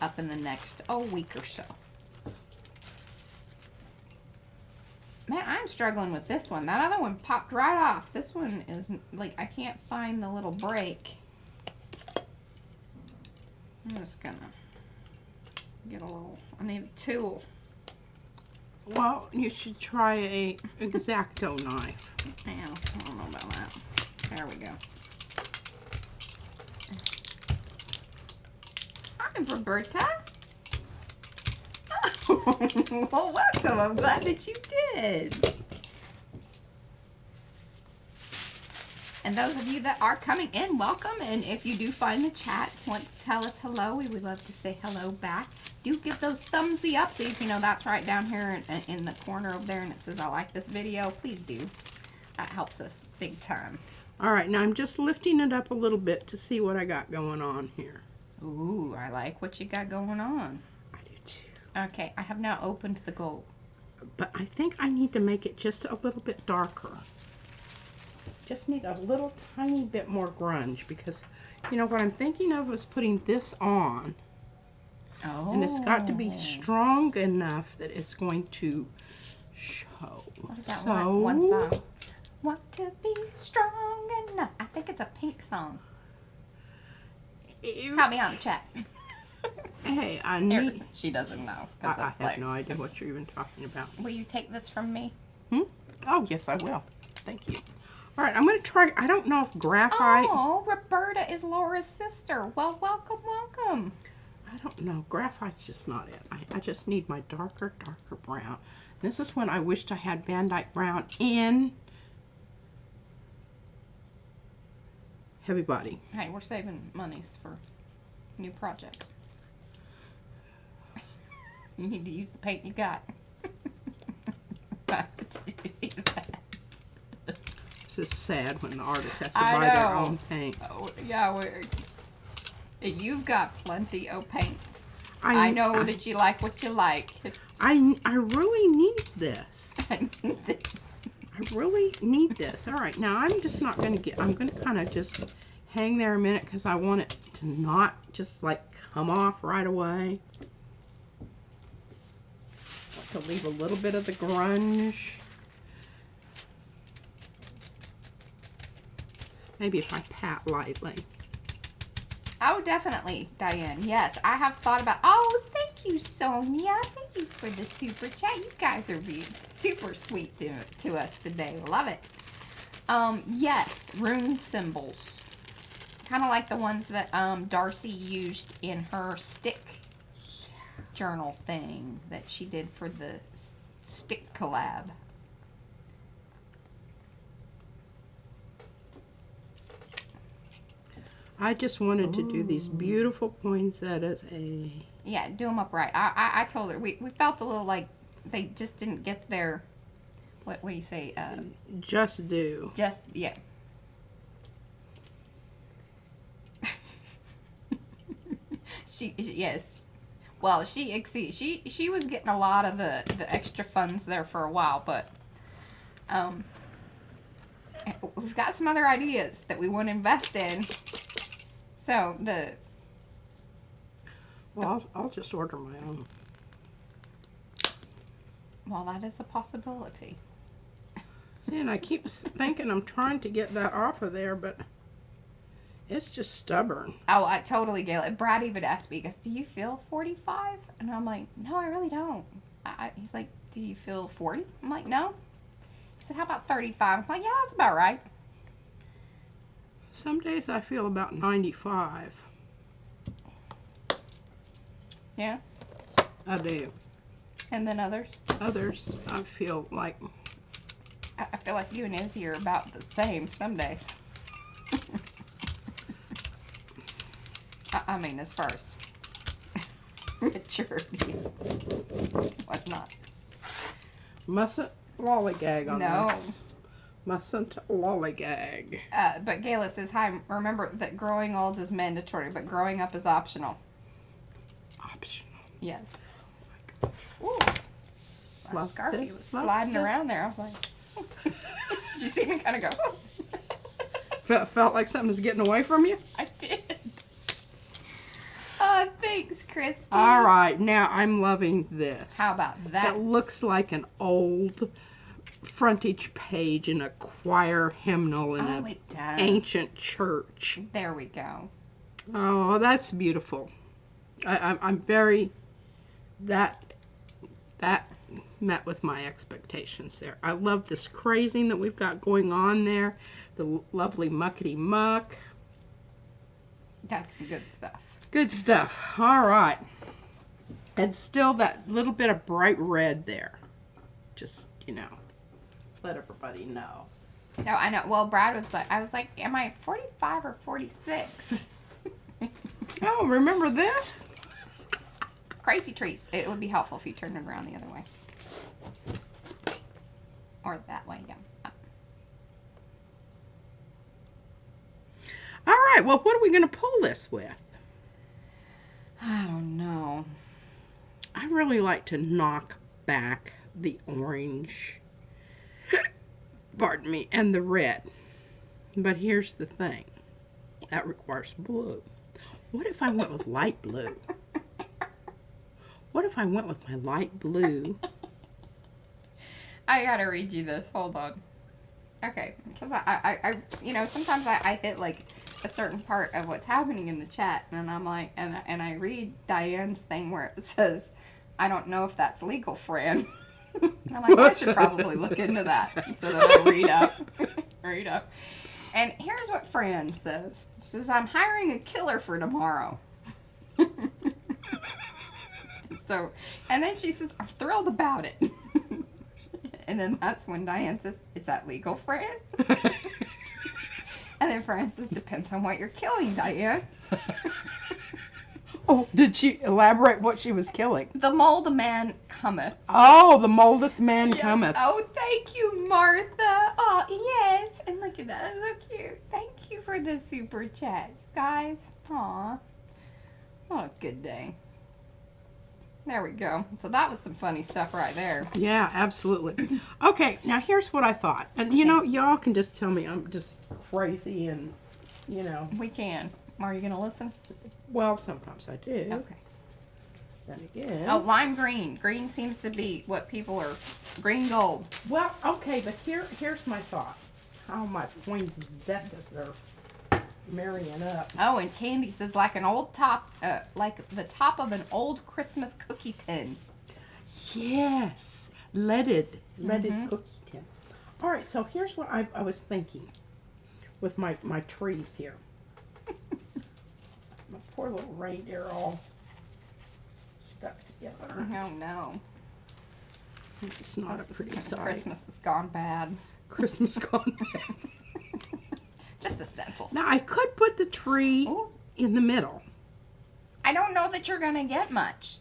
up in the next, week or so. Man, I'm struggling with this one. That other one popped right off. This one is, like, I can't find the little break. I'm just gonna get a little, I need a tool.
Well, you should try a X-Acto knife.
I don't know about that. There we go. Hi, Roberta. Well, welcome. I'm glad that you did. And those of you that are coming in, welcome. And if you do find the chat, want to tell us hello, we would love to say hello back. Do give those thumbsy upsies. You know, that's right down here in the corner over there, and it says, I like this video. Please do. That helps us big time.
All right, now I'm just lifting it up a little bit to see what I got going on here.
Ooh, I like what you got going on.
I do too.
Okay, I have now opened the gold.
But I think I need to make it just a little bit darker. Just need a little tiny bit more grunge because, you know, what I'm thinking of is putting this on.
Oh.
And it's got to be strong enough that it's going to show.
What is that one song? Want to be strong enough. I think it's a Pink song. Help me out in the chat.
Hey, I need...
She doesn't know.
I have no idea what you're even talking about.
Will you take this from me?
Oh, yes, I will. Thank you. All right, I'm going to try... I don't know if graphite...
Oh, Roberta is Laura's sister. Well, welcome, welcome.
I don't know. Graphite's just not it. I just need my darker brown. This is when I wished I had Van Dyke brown in heavy body.
Hey, we're saving monies for new projects. You need to use the paint you got.
This is sad when the artist has to buy their own paint.
Oh, yeah, you've got plenty of paints. I know that you like what you like.
I really need this.
I need this.
I really need this. All right, now I'm just not going to get... I'm going to kind of just hang there a minute because I want it to not just like come off right away. I want to leave a little bit of the grunge. Maybe if I pat lightly.
Oh, definitely, Diane. Yes, I have thought about. Oh, thank you, Sonia. Thank you for the super chat. You guys are being super sweet to us today. Love it. Yes, rune symbols. Kind of like the ones that Darcy used in her stick journal thing that she did for the stick collab.
I just wanted to do these beautiful poinsettias.
Yeah, do them upright. I told her we felt a little like they just didn't get their what do you say?
Just do.
Just yeah. Yes. Well, she was getting a lot of the extra funds there for a while, but we've got some other ideas that we want to invest in. So
Well, I'll just order my own.
well, that is a possibility.
See, and I keep thinking I'm trying to get that off of there, but it's just stubborn.
Oh, I totally get it. Brad even asked me, he goes, do you feel 45? And I'm like, no, I really don't. He's like, do you feel 40? I'm like, no. He said, how about 35? I'm like, yeah, that's about right.
Some days I feel about 95.
Yeah.
I do.
And then others?
Others, I feel like...
I feel like you and Izzy are about the same some days. I mean, as far as maturity, whatnot.
Mustn't lollygag on
No.
this. Mustn't lollygag.
But Gayla says, hi, remember that growing old is mandatory, but growing up is optional.
Optional.
Yes.
Oh
Ooh. My
Love
Scarfy
this,
was
love
sliding
this.
around there. I was like, did you see me kind of go?
Felt like something was getting away from you?
I did. Oh, thanks, Christy.
All right, now I'm loving this.
How about that?
It looks like an old frontage page in a choir hymnal in an
it does.
ancient church.
There we go.
Oh, that's beautiful. I'm very... That met with my expectations there. I love this crazing that we've got going on there. The lovely muckety muck.
That's some good stuff.
Good stuff. All right. And still that little bit of bright red there. Just, let everybody know.
No, I know. Well, Brad was like, I was like, am I 45 or 46?
Oh, remember this?
Crazy trees. It would be helpful if you turned it around the other way. Or that way, yeah.
All right. Well, what are we going to pull this with?
I don't know.
I really like to knock back the orange, pardon me, and the red. But here's the thing. That requires blue. What if I went with light blue? What if I went with my light blue?
I gotta read you this. Hold on. Okay, because I sometimes I hit like a certain part of what's happening in the chat, and I'm like, and I read Diane's thing where it says, I don't know if that's legal, Fran. And I'm like, I should probably look into that. So then I read up. And here's what Fran says. She says, I'm hiring a killer for tomorrow. So, and then she says, I'm thrilled about it. And then that's when Diane says, is that legal, Fran? And then Fran says, depends on what you're killing, Diane.
Oh, did she elaborate what she was killing?
The mold man cometh.
Oh, the moldeth man
Yes.
cometh.
Oh, thank you, Martha. Oh, yes. And look at that. That's so cute. Thank you for the super chat, guys. Aw. What a good day. There we go. So that was some funny stuff right there.
Yeah, absolutely. Okay, now here's what I thought. And, y'all can just tell me I'm just crazy and,
We can. Are you going to listen?
Well, sometimes I do.
Okay.
Then again.
Oh, lime green. Green seems to be what people are... Green gold.
Well, okay, but here's my thought. How my poinsettias are marrying up.
Oh, and Candy says like an old top, like the top of an old Christmas cookie tin.
Yes, leaded cookie tin. All right, so here's what I was thinking with my trees here. My poor little reindeer all stuck together.
Oh no.
It's not a pretty sight.
Christmas has gone bad.
Christmas gone bad.
Just the stencils.
Now, I could put the tree in the middle.
I don't know that you're going to get much.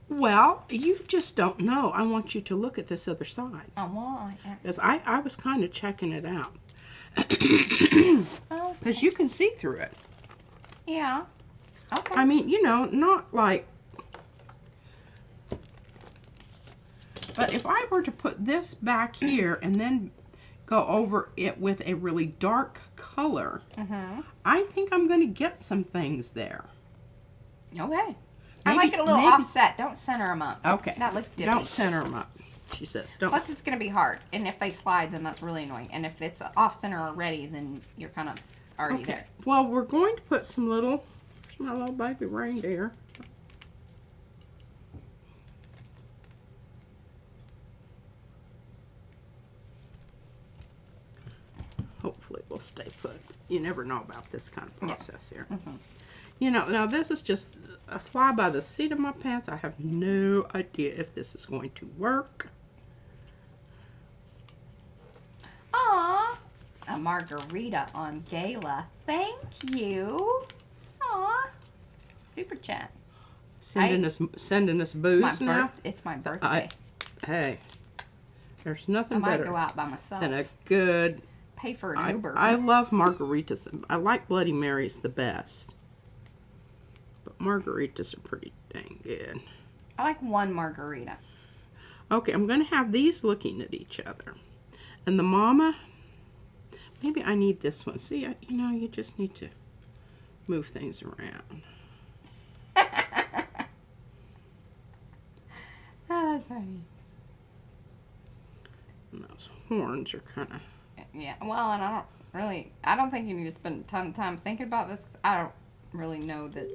Well, you just don't know. I want you to look at this other side.
Oh, well,
Because I was kind of checking it out.
oh,
Because you can see through it.
yeah. Okay.
I mean, you know, not like... But if I were to put this back here and then go over it with a really dark color, I think I'm going to get some things there.
Okay. I like it a little offset. Don't center them up.
Okay.
That looks dippy.
Don't center them up, she says. Don't.
Plus, it's going to be hard. And if they slide, then that's really annoying. And if it's off center already, then you're kind of already there.
Well, we're going to put some little, my little baby reindeer. Hopefully we'll stay put. You never know about this kind of process here. You know, now this is just a fly by the seat of my pants. I have no idea if this is going to work.
Aw, a margarita on Gala. Thank you. Aw, super chat.
Sending us booze now.
It's my birthday.
Hey, there's nothing
I might
better
go out by myself.
than a good...
Pay for an Uber.
I love margaritas. I like Bloody Marys the best. But margaritas are pretty dang good.
I like one margarita.
Okay, I'm going to have these looking at each other. And the mama, maybe I need this one. See, you know, you just need to move things around.
Oh, that's right.
And those horns are kind of...
Yeah, well, and I don't think you need to spend a ton of time thinking about this, 'cause I don't really know that.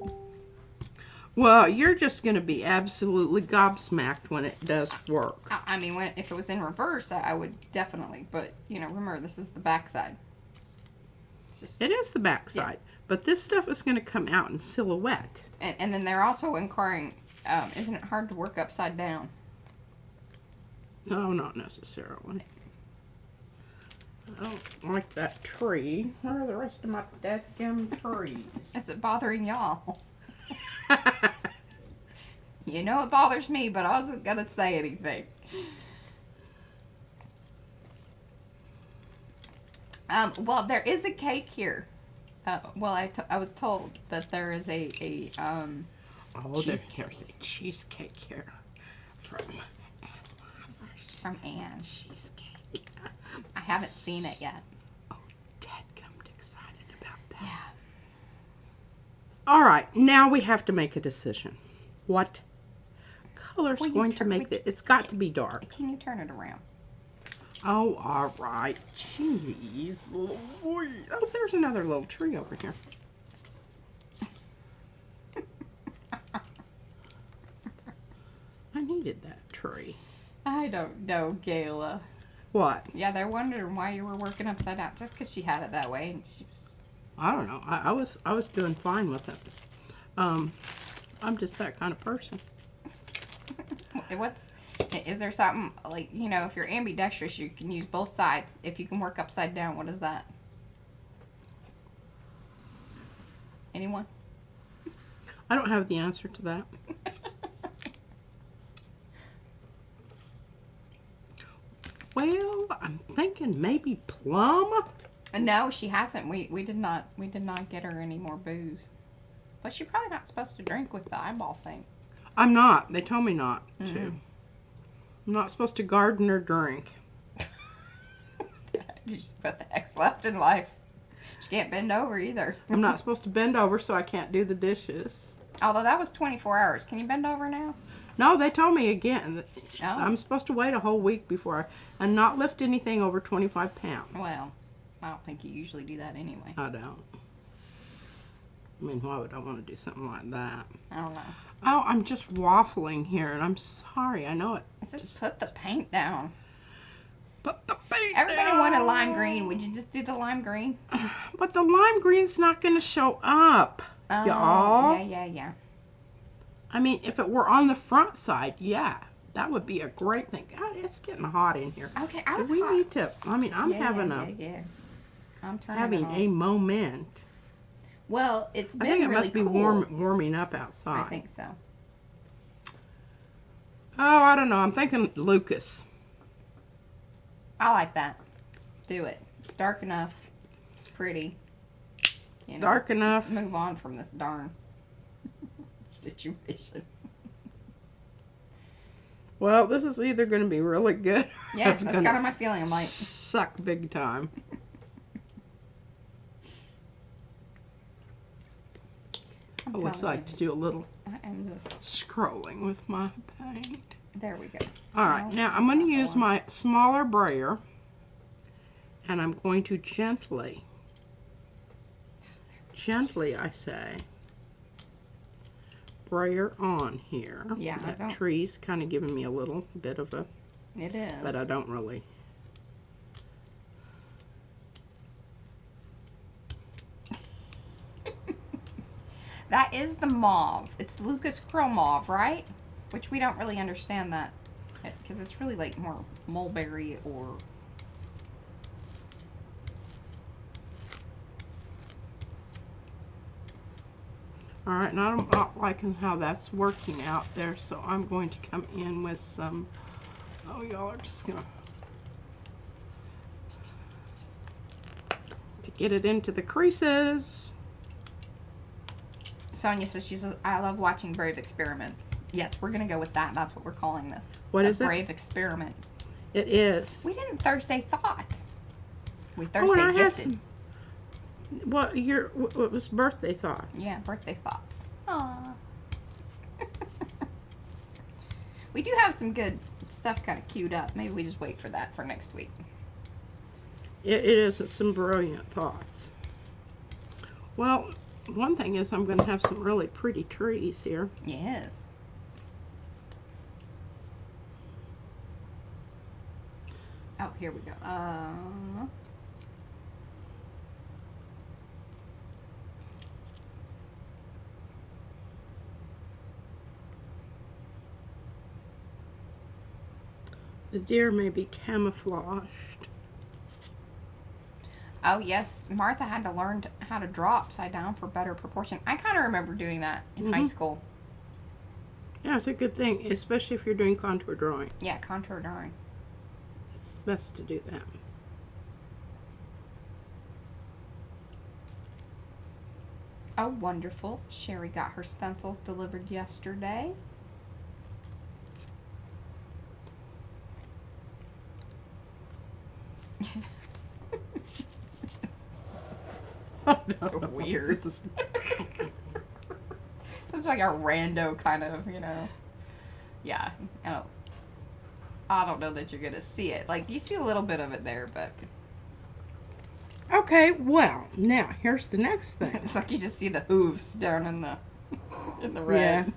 Well, you're just going to be absolutely gobsmacked when it does work.
I mean, if it was in reverse, I would definitely, but, you know, remember, this is the backside.
It is the backside, but this stuff is going to come out in silhouette.
And then they're also inquiring, isn't it hard to work upside down?
No, not necessarily. I don't like that tree. Where are the rest of my dadgum trees?
Is it bothering y'all? You know it bothers me, but I wasn't going to say anything. Well, there is a cake here. Well, I was told that there is a
there's a cheesecake here from
Anne.
Cheesecake.
I haven't seen it yet.
Oh, dadgummed excited about that.
Yeah.
All right, now we have to make a decision. What color's going to make it? It's got to be dark.
Can you turn it around?
Oh, all right. Jeez. Oh, there's another little tree over here. I needed that tree.
I don't know, Gayla.
What?
Yeah, they're wondering why you were working upside down. Just because she had it that way, and she was.
I don't know. I was doing fine with it. I'm just that kind of person.
Is there something like, you know, if you're ambidextrous, you can use both sides. If you can work upside down, what is that? Anyone?
I don't have the answer to that. Well, I'm thinking maybe plum.
No, she hasn't. We did not get her any more booze. But she's probably not supposed to drink with the eyeball thing.
I'm not. They told me not to. I'm not supposed to garden or drink.
Just what the heck's left in life. She can't bend over either.
I'm not supposed to bend over, so I can't do the dishes.
Although that was 24 hours. Can you bend over now?
No, they told me again that
Oh.
I'm supposed to wait a whole week before and not lift anything over 25 pounds.
Well, I don't think you usually do that anyway.
I don't. I mean, why would I want to do something like that?
I don't know.
Oh, I'm just waffling here, and I'm sorry. I know it.
Just put the paint down.
Put the paint
Everybody
down.
wanted lime green. Would you just do the lime green?
But the lime green's not going to show up,
Oh,
y'all.
yeah.
I mean, if it were on the front side, yeah, that would be a great thing. God, it's getting hot in here.
Okay, I was
We
hot.
need to. I mean, I'm having
I'm turning
having
it on.
a moment.
Well, it's been
I think it
really
must be
cool.
warming up outside.
I think so.
Oh, I don't know. I'm thinking Lucas.
I like that. Do it. It's dark enough. It's pretty. You know,
Dark enough.
let's move on from this darn situation.
Well, this is either going to be really good. Or
Yeah,
it's
that's
gonna
kind of my feeling. I'm like,
suck big time. I would
telling
like to do a little
I am just.
scrolling with my paint.
There we go.
All right, now I'm going to use my smaller brayer, and I'm going to gently, I say, brayer on here.
Yeah, I
that
don't-
tree's kind of giving me a little bit of a,
It is.
but I don't really.
That is the mauve. It's Lucas Krill mauve, right? Which we don't really understand that. Because it's really like more mulberry or...
All right, and I'm not liking how that's working out there, so I'm going to come in with some, oh, y'all are just gonna, to get it into the creases.
Sonia says I love watching Brave Experiments. Yes, we're going to go with that. That's what we're calling this.
What is it?
Brave Experiment.
It is.
We didn't Thursday thought. We
Oh,
Thursday
and I had
gifted.
some, what was birthday thoughts?
Yeah, birthday thoughts. Aww. We do have some good stuff kind of queued up. Maybe we just wait for that for next week.
It is some brilliant thoughts. Well, one thing is I'm going to have some really pretty trees here.
Yes. Oh, here we go.
The deer may be camouflaged.
Oh, yes. Martha had to learn how to draw upside down for better proportion. I kind of remember doing that in high school.
Yeah, it's a good thing, especially if you're doing contour drawing.
Yeah, contour drawing.
It's best to do that.
Oh, wonderful. Sherry got her stencils delivered yesterday. So weird. It's like a rando kind of, you know. Yeah, I don't know that you're gonna see it. Like, you see a little bit of it there, but
Okay, well, now here's the next thing.
it's like you just see the hooves down in the red.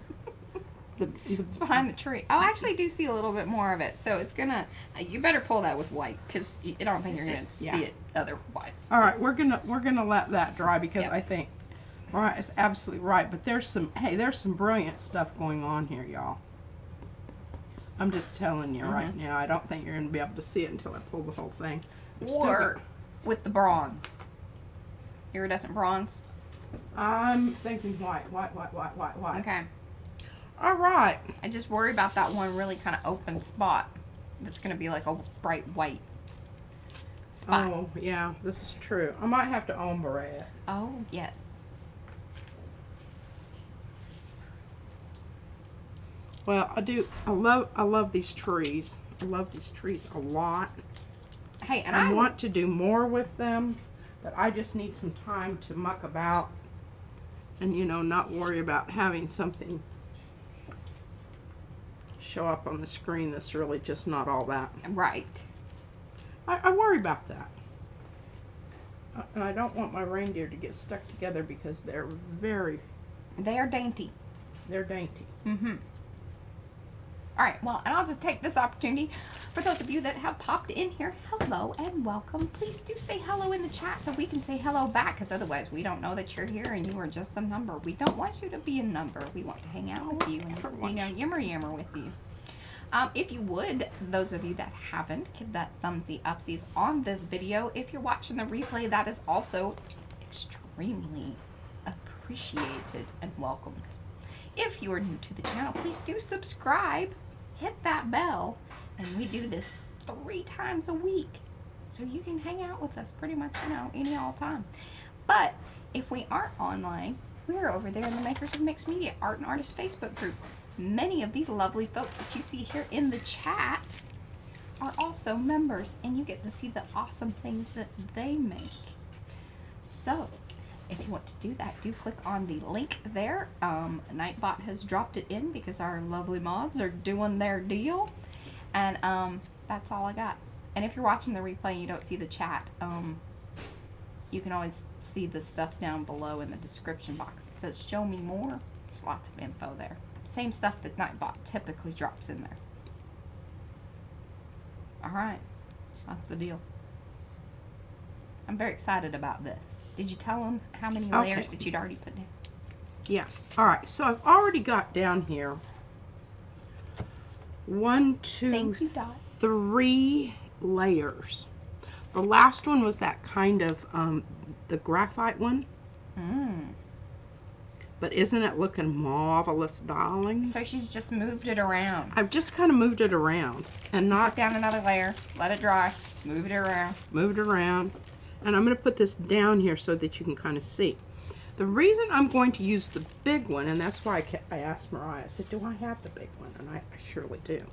Yeah.
It's behind the tree. Oh, I actually do see a little bit more of it. So it's gonna. You better pull that with white, because I don't think you're gonna see it otherwise.
All right, we're gonna let that dry because
Yep.
I think Mariah is absolutely right. But there's some brilliant stuff going on here, y'all. I'm just telling you right now. I don't think you're gonna be able to see it until I pull the whole thing.
Or with the bronze, iridescent bronze.
I'm thinking white.
Okay.
All right.
I just worry about that one really kind of open spot. That's gonna be like a bright white spot.
Oh yeah, this is true. I might have to ombre it.
Oh yes.
Well, I love these trees. I love these trees a lot.
Hey, and
I want to do more with them, but I just need some time to muck about and, not worry about having something show up on the screen that's really just not all that.
Right.
I worry about that. And I don't want my reindeer to get stuck together because they're
They are dainty.
they're dainty.
Mm-hmm. All right, well, and I'll just take this opportunity for those of you that have popped in here, hello and welcome. Please do say hello in the chat so we can say hello back, because otherwise we don't know that you're here and you are just a number. We don't want you to be a number. We want to hang out with you and, yammer with you. If you would, those of you that haven't, give that thumbsy upsies on this video. If you're watching the replay, that is also extremely appreciated and welcomed. If you are new to the channel, please do subscribe, hit that bell, and we do this 3 times a week. So you can hang out with us pretty much, any all time. But if we aren't online, we're over there in the Makers of Mixed Media Art and Artist Facebook group. Many of these lovely folks that you see here in the chat are also members, and you get to see the awesome things that they make. So if you want to do that, do click on the link there. Nightbot has dropped it in because our lovely mods are doing their deal. And that's all I got. And if you're watching the replay and you don't see the chat, you can always see the stuff down below in the description box. It says show me more. There's lots of info there. Same stuff that Nightbot typically drops in there. Alright, that's the deal. I'm very excited about this. Did you tell them how many layers that you'd already put down?
Yeah. Alright, so I've already got down here 1, 2,
Thank you, Dot.
3 layers. The last one was that kind of, the graphite one. But isn't it looking marvelous, darling?
So she's just moved it around.
I've just kind of moved it around and not
Put down another layer, let it dry, move it around.
moved it around. And I'm going to put this down here so that you can kind of see. The reason I'm going to use the big one, and that's why I asked Mariah, I said, do I have the big one? And I surely do.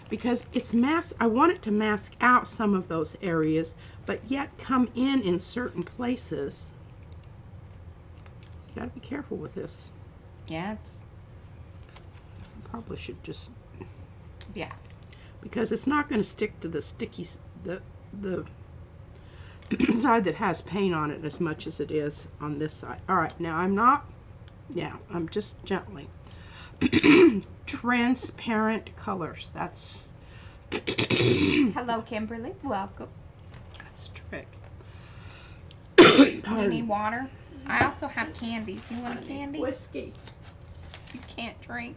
Because it's I want it to mask out some of those areas, but yet come in certain places. You got to be careful with this.
Yeah, it's...
Probably should just...
Yeah.
Because it's not going to stick to the sticky... the side that has paint on it as much as it is on this side. Alright, now I'm just gently. Transparent colors. That's...
Hello, Kimberly. Welcome.
That's a trick.
Do you need water? I also have candies. You want a candy?
Whiskey.
You can't drink.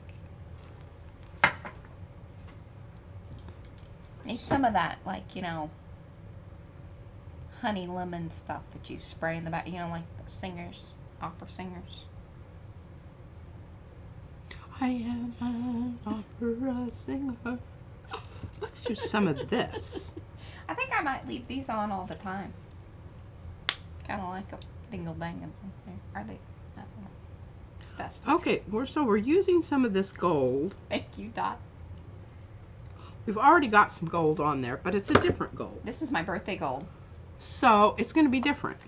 Need some of that, like, honey lemon stuff that you spray in the back, like the singers, opera singers.
I am an opera singer. Let's do some of this.
I think I might leave these on all the time. Kind of like a dingle dangle. Are they? I don't know. It's best.
Okay, we're using some of this gold.
Thank you, Dot.
We've already got some gold on there, but it's a different gold.
This is my birthday gold.
So it's going to be different.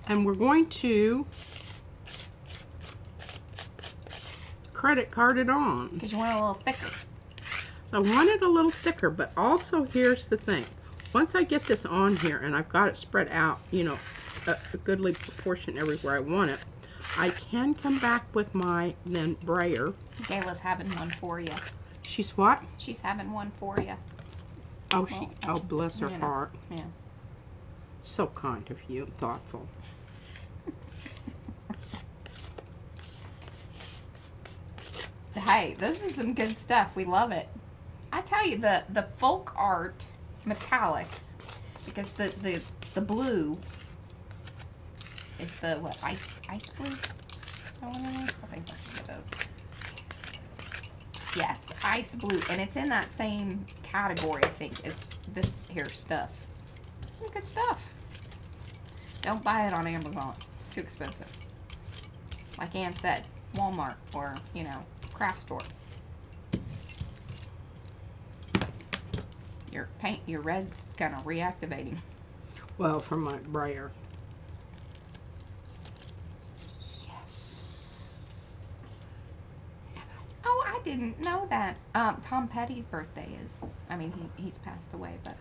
And we're going to credit card it on.
Because you want it a little thicker.
So I want it a little thicker, but also here's the thing. Once I get this on here and I've got it spread out, a goodly proportion everywhere I want it, I can come back with my brayer.
Gayla's having one for you.
She's what?
She's having one for you.
Oh, oh, bless her heart.
Yeah.
So kind of you, thoughtful.
Hey, this is some good stuff. We love it. I tell you, the folk art metallics, because the blue is the what, ice blue? Is that what it is? I think that's what it is. Yes, ice blue, and it's in that same category, I think, as this here stuff. Some good stuff. Don't buy it on Amazon. It's too expensive. Like Ann said, Walmart or, craft store. Your red's kind of reactivating.
Well, from my brayer. Yes.
Oh, I didn't know that. Tom Petty's birthday is, he's passed away, but.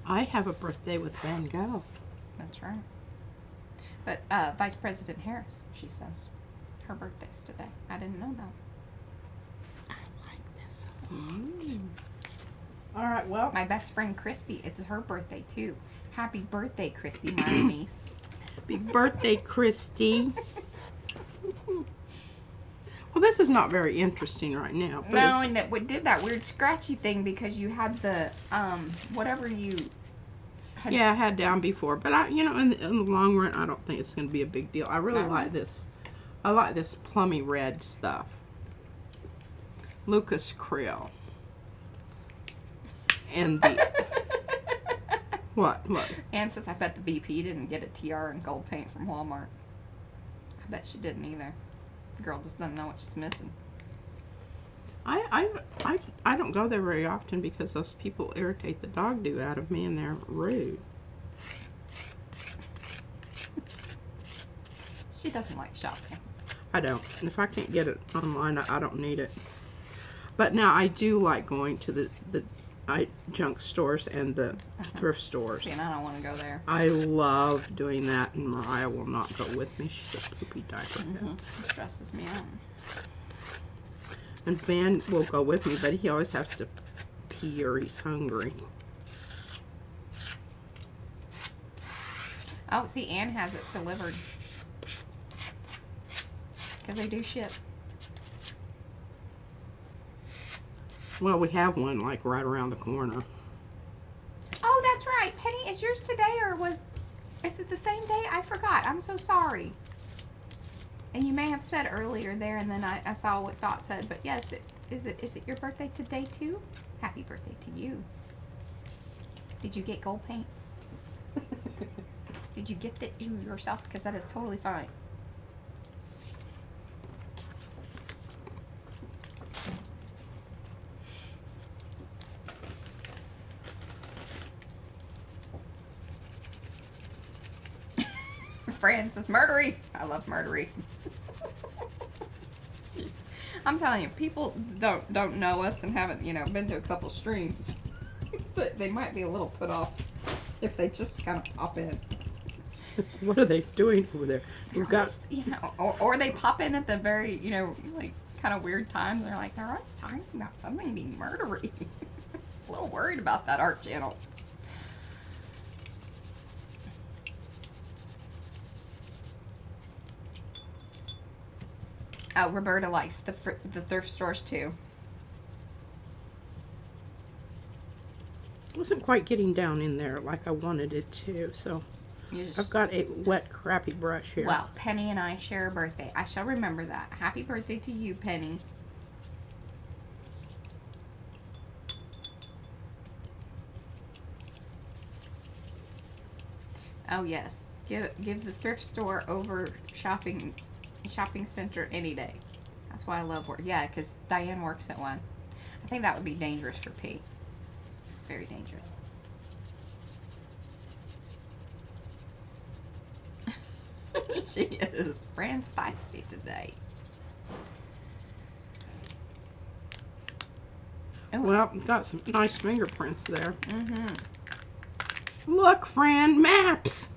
I have a birthday with Van Gogh.
That's right. But Vice President Harris, she says, her birthday's today. I didn't know that.
I like this a lot. All right, well.
My best friend Christy, it's her birthday too. Happy birthday, Christy, my niece.
Happy birthday, Christy. Well, this is not very interesting right now. But
No, and it did that weird scratchy thing because you had the, whatever you had.
yeah, I had down before. But, in the long run, I don't think it's going to be a big deal. I really like this. I like this plummy red stuff. Lucas Krill. And the... What?
Ann says, I bet the BP didn't get a tiara and gold paint from Walmart. I bet she didn't either. The girl just doesn't know what she's missing.
I don't go there very often because those people irritate the dog do out of me and they're rude.
She doesn't like shopping.
I don't. If I can't get it online, I don't need it. But now I do like going to the junk stores and the thrift stores.
See, and I don't want to go there.
I love doing that, and Mariah will not go with me. She's a poopy diaper.
It stresses me out.
And Ben will go with me, but he always has to pee or he's hungry.
Oh, see, Ann has it delivered. Because they do ship.
Well, we have one like right around the corner.
Oh, that's right. Penny, is yours today or is it the same day? I forgot. I'm so sorry. And you may have said earlier there, and then I saw what Dot said, but yes, is it your birthday today too? Happy birthday to you. Did you get gold paint? Did you gift it yourself? Because that is totally fine. Francis Murdery. I love Murdery. Jeez. I'm telling you, people don't know us and haven't, been to a couple streams. But they might be a little put off if they just kind of pop in.
What are they doing over there? We've got,
or they pop in at the very, like kind of weird times. They're like, they're always talking about something being murdery. A little worried about that art channel. Oh, Roberta likes the thrift stores too.
Wasn't quite getting down in there like I wanted it to, so I've got a wet, crappy brush here.
Well, Penny and I share a birthday. I shall remember that. Happy birthday to you, Penny. Oh yes, give the thrift store over shopping center any day. That's why I love work. Yeah, because Diane works at one. I think that would be dangerous for P. Very dangerous. She is Fran's feisty today. Oh.
Well, got some nice fingerprints there. Look, Fran, maps!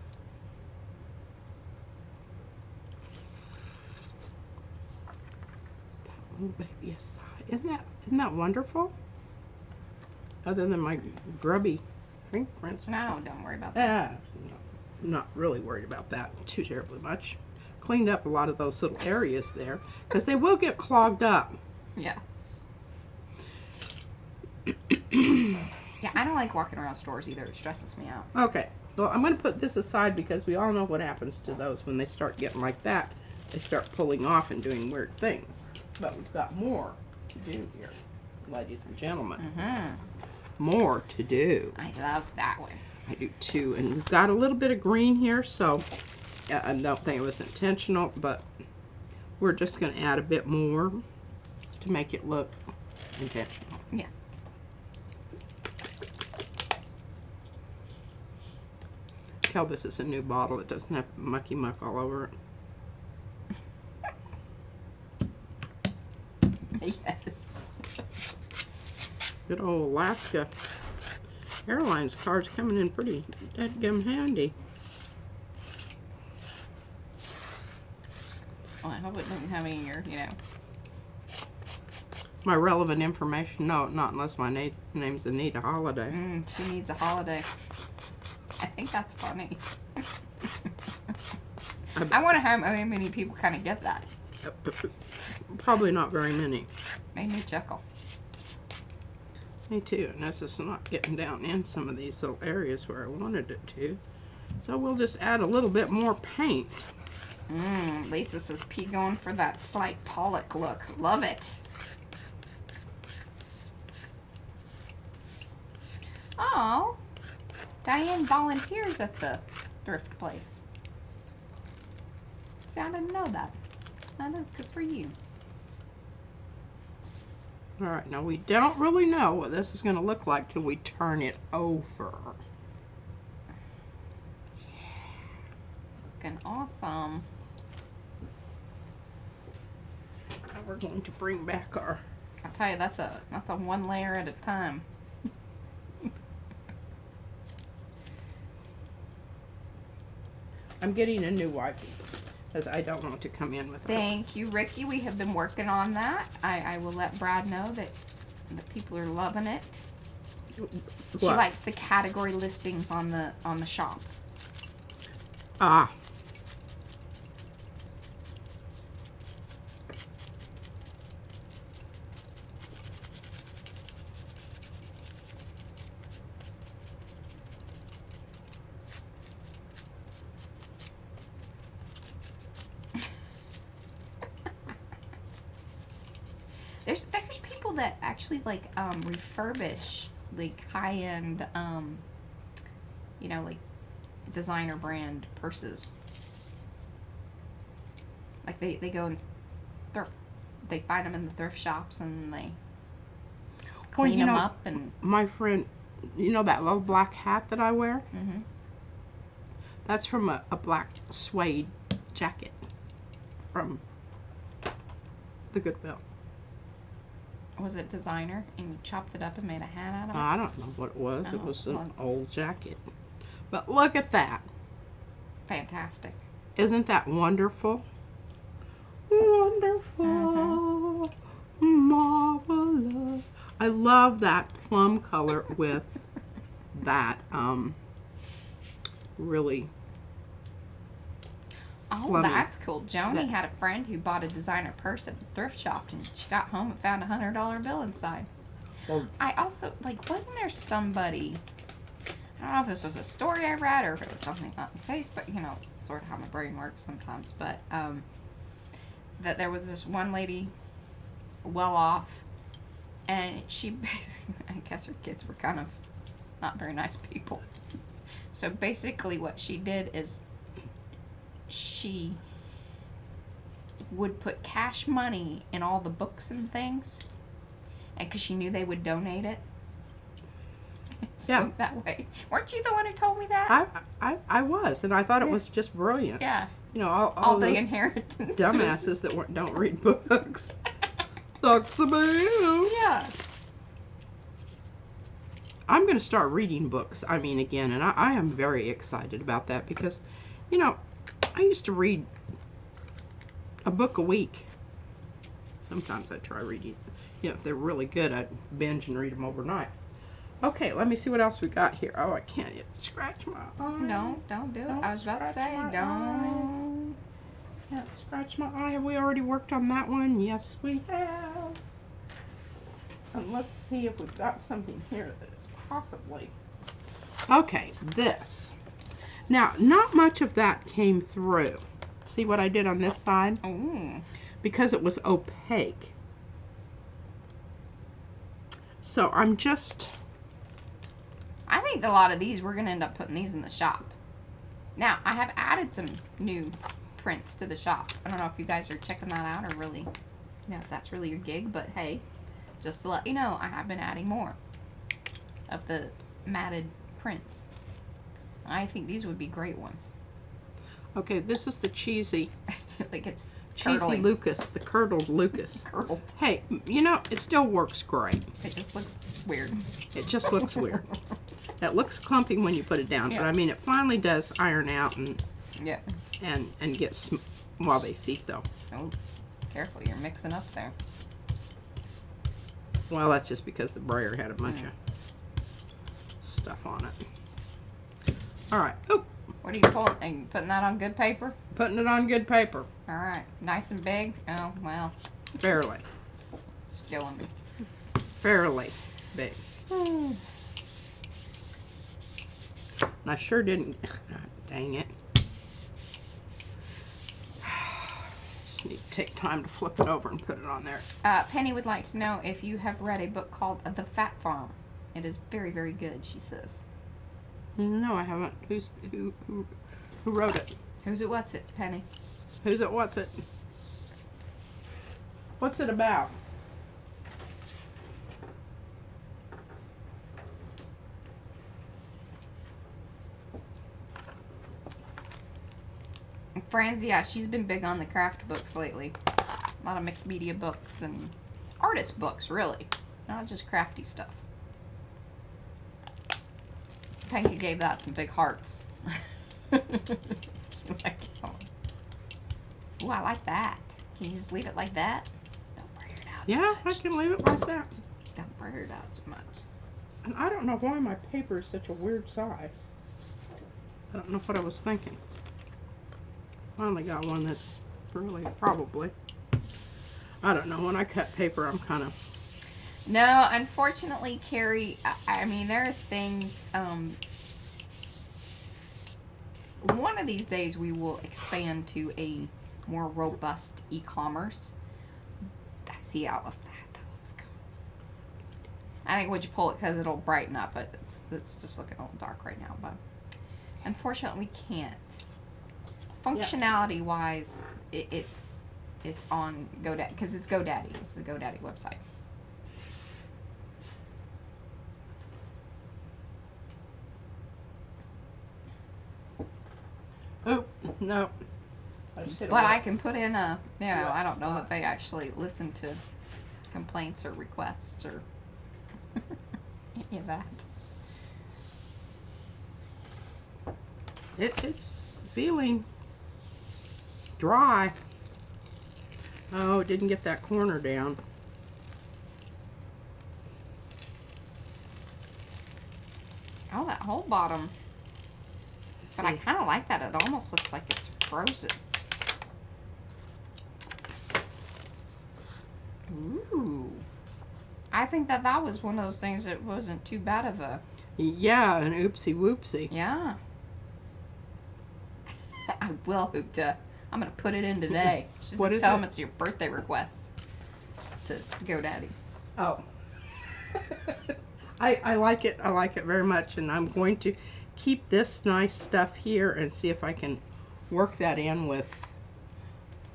Little baby aside. Isn't that wonderful? Other than my grubby fingerprints.
No, don't worry about that.
I'm not really worried about that too terribly much. Cleaned up a lot of those little areas there because they will get clogged up.
Yeah. Yeah, I don't like walking around stores either. It stresses me out.
Okay. Well, I'm going to put this aside because we all know what happens to those when they start getting like that. They start pulling off and doing weird things. But we've got more to do here, ladies and gentlemen. More to do.
I love that one.
I do too. And we've got a little bit of green here, so I don't think it was intentional, but we're just going to add a bit more to make it look intentional.
Yeah.
Tell this is a new bottle. It doesn't have mucky muck all over it.
Yes.
Good old Alaska Airlines cards coming in pretty dadgum handy.
Well, I hope it doesn't have any of your,
My relevant information. No, not unless my name's Anita Holiday.
She needs a holiday. I think that's funny. I wonder how many people kind of get that.
Probably not very many.
Made me chuckle.
Me too, and that's just not getting down in some of these little areas where I wanted it to. So we'll just add a little bit more paint.
Lisa says P going for that slight Pollock look. Love it. Oh, Diane volunteers at the thrift place. See, I didn't know that. That is good for you.
All right, now we don't really know what this is going to look like till we turn it over.
Looking awesome.
Now we're going to bring back our...
I'll tell you, that's a one layer at a time.
I'm getting a new wipey because I don't want to come in with
Thank you, Ricky. We have been working on that. I will let Brad know that the people are loving it. She likes the category listings on the shop.
Ah.
There's people that actually like refurbish like high-end like designer brand purses. Like they go and they find them in the thrift shops and they clean them up. And
my friend, that little black hat that I wear?
Mm-hmm.
That's from a black suede jacket from the Goodwill.
Was it designer and you chopped it up and made a hat out of it?
I don't know what it was. It
Oh,
was an
well.
old jacket. But look at that.
Fantastic.
Isn't that wonderful? Wonderful. Marvelous. I love that plum color with that really
Oh, that's cool. Joni had a friend who bought a designer purse at the thrift shop, and she got home and found a $100 bill inside.
Well,
I also, wasn't there somebody, I don't know if this was a story I read or if it was something on Facebook, it's sort of how my brain works sometimes, but that there was this one lady well off, and she basically, I guess her kids were kind of not very nice people. So basically what she did is she would put cash money in all the books and things, and because she knew they would donate it. So
yeah,
that way. Weren't you the one who told me that?
I was, and I thought it was just brilliant.
Yeah.
All
the
those
inheritance.
dumbasses that don't read books. Sucks to be.
Yeah.
I'm going to start reading books. Again, and I am very excited about that because, I used to read a book a week. Sometimes I try reading. If they're really good, I binge and read them overnight. Okay, let me see what else we got here. Oh, I can't scratch my eye.
No, don't do it. I was about to say, don't.
Can't scratch my eye. Have we already worked on that one? Yes, we have. And let's see if we've got something here that is possibly... Okay, this. Now, not much of that came through. See what I did on this side?
Ooh.
Because it was opaque. So I'm just...
I think a lot of these, we're going to end up putting these in the shop. Now, I have added some new prints to the shop. I don't know if you guys are checking that out or really, if that's really your gig, but hey, just to let you know, I have been adding more of the matted prints. I think these would be great ones.
Okay, this is the cheesy...
It's
cheesy
curdling.
Lucas, the curdled Lucas.
Curdled.
Hey, it still works great.
It just looks weird.
It just looks weird. It looks clumpy when you put it down,
Yeah.
but it finally does iron out and
Yeah.
and get while they seat, though.
Oh, careful, you're mixing up there.
Well, that's just because the brayer had a bunch of stuff on it. All right. Oh,
What are you pulling? Are you putting that on good paper?
putting it on good paper.
All right. Nice and big? Oh, well.
Fairly.
It's killing me.
Fairly big. And I sure didn't. Dang it. Just need to take time to flip it over and put it on there.
Penny would like to know if you have read a book called The Fat Farm. It is very, very good, she says.
No, I haven't. Who wrote it?
Who's it? What's it, Penny?
Who's it? What's it? What's it about?
Franz, yeah, she's been big on the craft books lately. A lot of mixed media books and artist books, really. Not just crafty stuff. Panky gave that some big hearts. Ooh, I like that. Can you just leave it like that? Don't brayer it out
Yeah,
too much.
I can leave it like that.
Don't brayer it out too much.
And I don't know why my paper is such a weird size. I don't know what I was thinking. Finally got one that's really, probably. I don't know. When I cut paper, I'm kind of...
No, unfortunately, Carrie, I mean, there are things, one of these days we will expand to a more robust e-commerce. I see all of that. That looks cool. I think would you pull it because it'll brighten up, but it's just looking a little dark right now. But unfortunately, we can't. Functionality wise, it's on GoDaddy because it's GoDaddy. It's a GoDaddy website.
Oh, no. I just hit a
But I
wet-
can put in a, you know,
wet
I don't know
spot.
that they actually listen to complaints or requests or any of that.
It's feeling dry. Oh, it didn't get that corner down.
Oh, that whole bottom. But I
See.
kind of like that. It almost looks like it's frozen. Ooh. I think that was one of those things that wasn't too bad of a...
Yeah, an oopsie whoopsie.
Yeah. I will, Hoopta. I'm going to put it in today. Just
What is
tell
it?
them it's your birthday request to GoDaddy.
Oh. I like it. I like it very much, and I'm going to keep this nice stuff here and see if I can work that in with,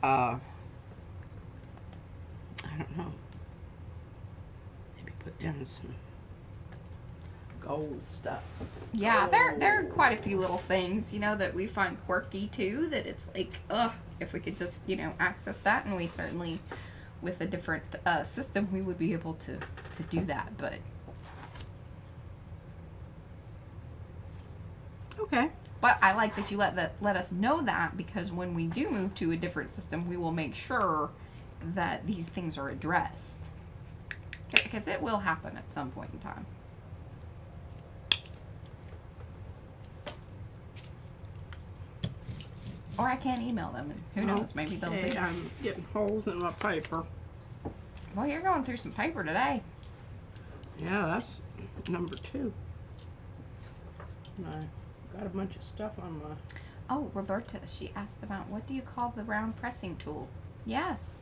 I don't know. Maybe put down some gold stuff.
Yeah, there are quite a few little things, you know, that we find quirky too, that it's like, ugh, if we could just, you know, access that, and we certainly, with a different system, we would be able to do that, but...
Okay.
But I like that you let us know that, because when we do move to a different system, we will make sure that these things are addressed. Because it will happen at some point in time. Or I can email them, and who knows, maybe they'll do
Okay,
it.
I'm getting holes in my paper.
Well, you're going through some paper today.
Yeah, that's number 2. And I got a bunch of stuff on my...
Oh, Roberta, she asked about, what do you call the round pressing tool? Yes.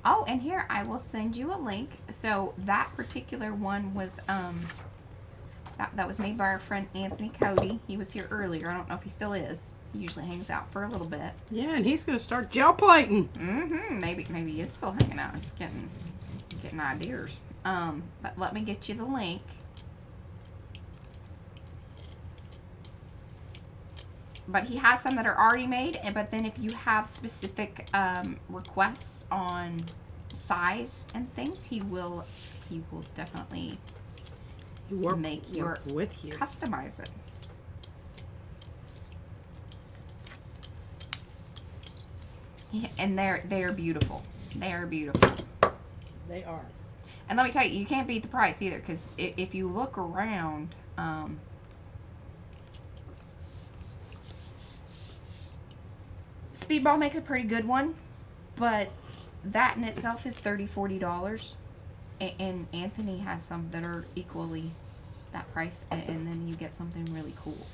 Oh, and here, I will send you a link. So that particular one was, that was made by our friend Anthony Cody. He was here earlier. I don't know if he still is. He usually hangs out for a little bit.
Yeah, and he's going to start gel plating.
Mm-hmm. Maybe he is still hanging out. He's getting ideas. But let me get you the link. But he has some that are already made, but then if you have specific requests on size and things, he will definitely
Work with you.
customize it. Yeah, and they're beautiful. They are beautiful.
They are.
And let me tell you, you can't beat the price either, because if you look around, Speedball makes a pretty good one, but that in itself is $30-$40. And Anthony has some that are equally that price, and then you get something really cool.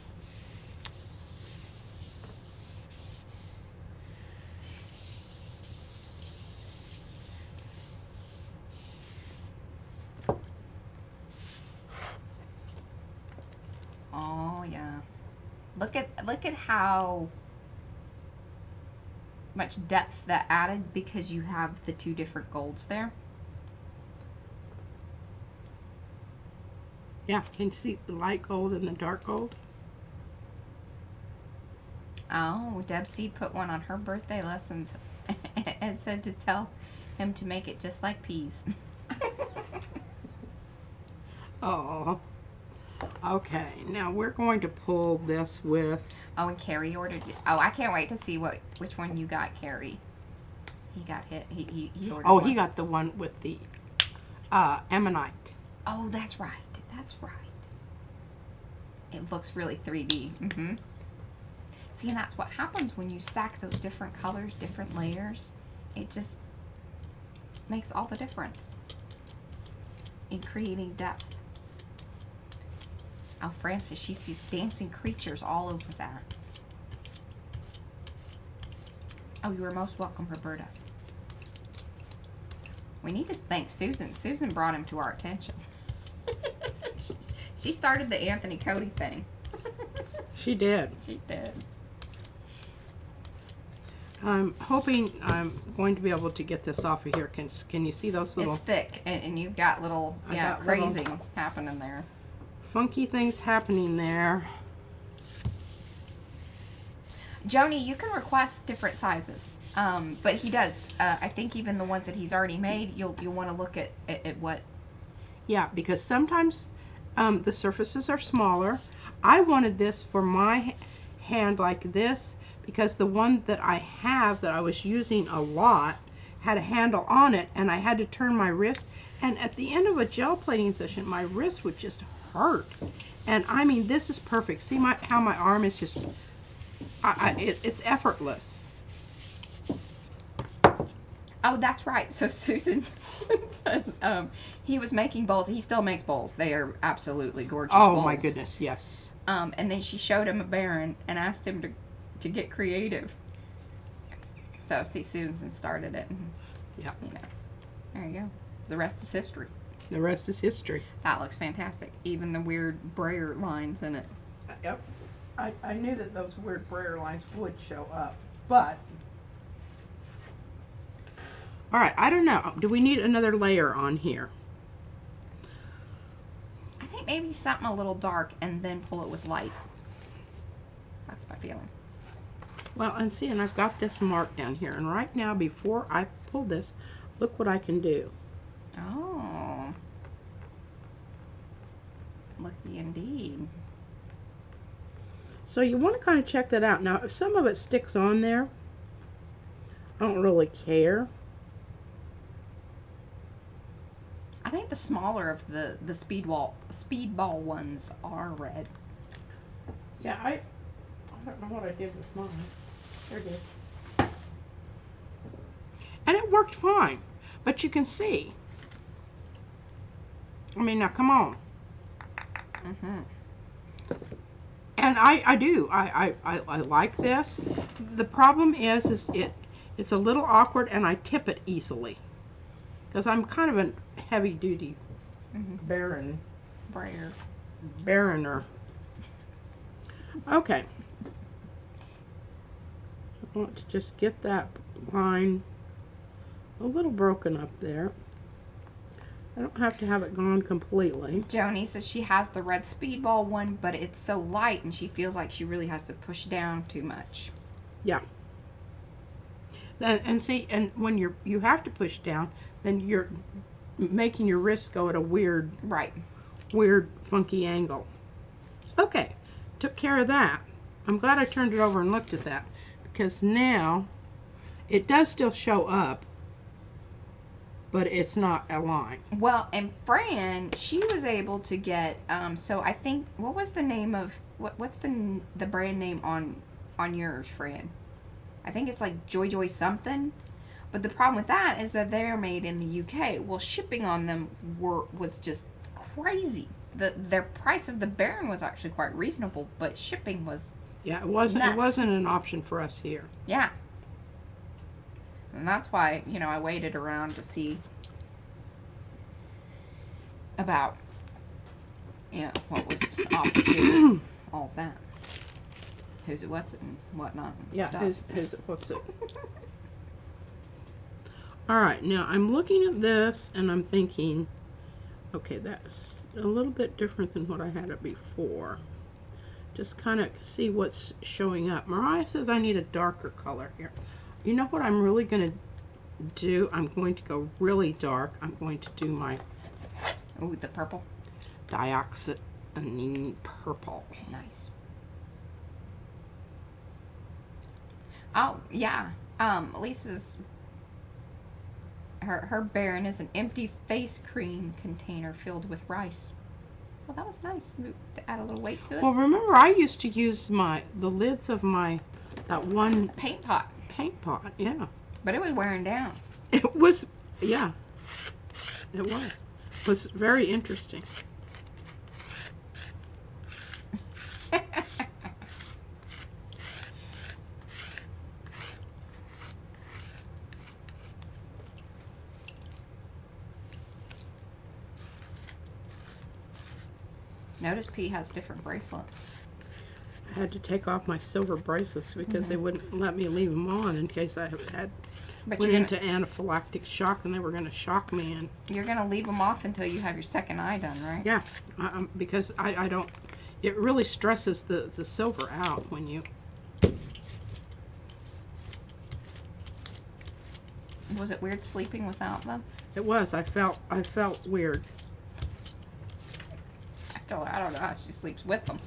Oh yeah, look at how much depth that added, because you have the two different golds there.
Yeah, can you see the light gold and the dark gold?
Oh, Deb C put one on her birthday lesson and said to tell him to make it just like peas.
Oh. Okay, now we're going to pull this with...
Oh, and Carrie ordered it. Oh, I can't wait to see which one you got, Carrie. He got hit. He ordered
Oh,
one.
he got the one with the ammonite.
Oh, that's right. That's right. It looks really 3D. Mm-hmm. See, and that's what happens when you stack those different colors, different layers. It just makes all the difference in creating depth. Oh, Frances, she sees dancing creatures all over that. Oh, you are most welcome, Roberta. We need to thank Susan. Susan brought him to our attention. She started the Anthony Cody thing.
She did.
She did.
I'm hoping I'm going to be able to get this off of here. Can you see those little...
It's thick, and you've got little, yeah, crazing happening there.
Funky things happening there.
Joni, you can request different sizes, but he does. I think even the ones that he's already made, you'll want to look at what.
Yeah, because sometimes the surfaces are smaller. I wanted this for my hand like this, because the one that I have that I was using a lot had a handle on it, and I had to turn my wrist, and at the end of a gel plating session my wrist would just hurt. And I mean, this is perfect. See how my arm is just it's effortless.
Oh, that's right. So Susan said he was making bowls. He still makes bowls. They are absolutely gorgeous
Oh
bowls.
my goodness, yes.
And then she showed him a Baron and asked him to get creative. So see, Susan started it. And,
yeah.
You know, there you go. The rest is history.
The rest is history.
That looks fantastic. Even the weird brayer lines in it.
Yep. I knew that those weird brayer lines would show up, but... All right, I don't know. Do we need another layer on here?
I think maybe something a little dark and then pull it with light. That's my feeling.
Well, and see, and I've got this mark down here, and right now, before I pull this, look what I can do.
Oh. Lucky indeed.
So you want to kind of check that out. Now, if some of it sticks on there, I don't really care.
I think the smaller of the speedball ones are red.
Yeah, I don't know what I did with mine. There it is. And it worked fine. But you can see. I mean, now come on.
Mm-hmm.
And I do. I like this. The problem is it's a little awkward, and I tip it easily. Because I'm kind of a heavy-duty Baroner. Okay. I want to just get that line a little broken up there. I don't have to have it gone completely.
Joni says she has the red speedball one, but it's so light and she feels like she really has to push down too much.
Yeah. And see, and when you have to push down, then you're making your wrist go at a weird, funky angle. Okay, took care of that. I'm glad I turned it over and looked at that, because now, It does still show up, but it's not a line.
Well, and Fran, she was able to get, so I think, what was the name of, what's the brand name on yours, Fran? I think it's like Joy something. But the problem with that is that they're made in the UK. Well, shipping on them was just crazy. Their price of the Baron was actually quite reasonable, but shipping was
Yeah, it wasn't.
nuts.
It wasn't an option for us here.
Yeah. And that's why, you know, I waited around to see about, you know, what was offered here, all of that. Who's it, what's it, and whatnot. And
Yeah,
stuff.
who's it? What's it? All right, now I'm looking at this and I'm thinking, okay, that's a little bit different than what I had it before. Just kind of see what's showing up. Mariah says I need a darker color here. You know what I'm really going to do? I'm going to go really dark. I'm going to do my
Ooh, the purple.
dioxazine purple.
Nice. Oh, yeah. Lisa's, her Baron is an empty face cream container filled with rice. Well, that was nice to add a little weight to it.
Well, remember I used to use the lids of that one
Paint pot.
paint pot. Yeah.
But it was wearing down.
It was, yeah. It was. It was very interesting.
Notice P has different bracelets.
I had to take off my silver bracelets because they wouldn't let me leave them on in case I
But
went
you're
into anaphylactic shock and they were going to shock me. And
You're going to leave them off until you have your second eye done, right?
yeah, because I don't, it really stresses the silver out when you.
Was it weird sleeping without them?
It was. I felt weird.
I don't know how she sleeps with them.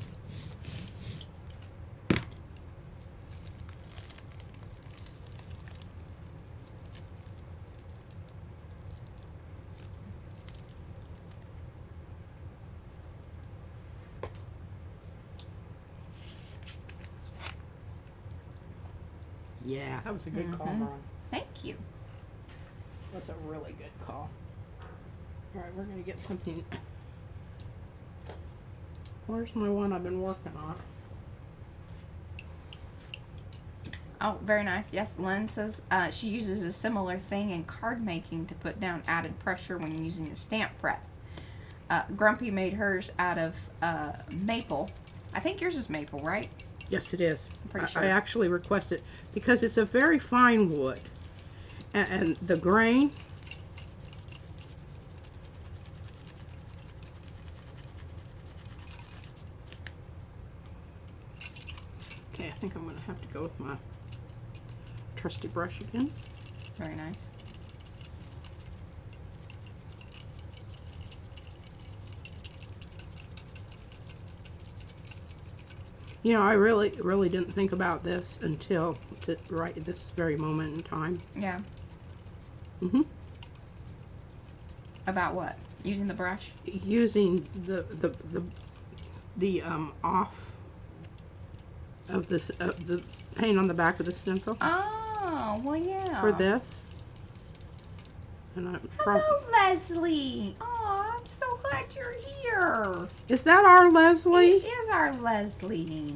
Yeah, that was a good call, Ron.
Thank you.
That's a really good call. All right, we're going to get something. Where's my one I've been working on?
Oh, very nice. Yes, Lynn says she uses a similar thing in card making to put down added pressure when using the stamp press. Grumpy made hers out of maple. I think yours is maple, right?
Yes, it is.
I'm pretty sure.
I actually requested because it's a very fine wood, and the grain. Okay, I think I'm going to have to go with my trusty brush again.
Very nice.
You know, I really didn't think about this until right this very moment in time.
Yeah.
Mm-hmm.
About what? Using the brush?
Using the off of this the paint on the back of the stencil
Oh, well, yeah.
for this. And I'm
Hello, Leslie. Oh, I'm so glad you're here.
Is that our Leslie?
It is our Leslie.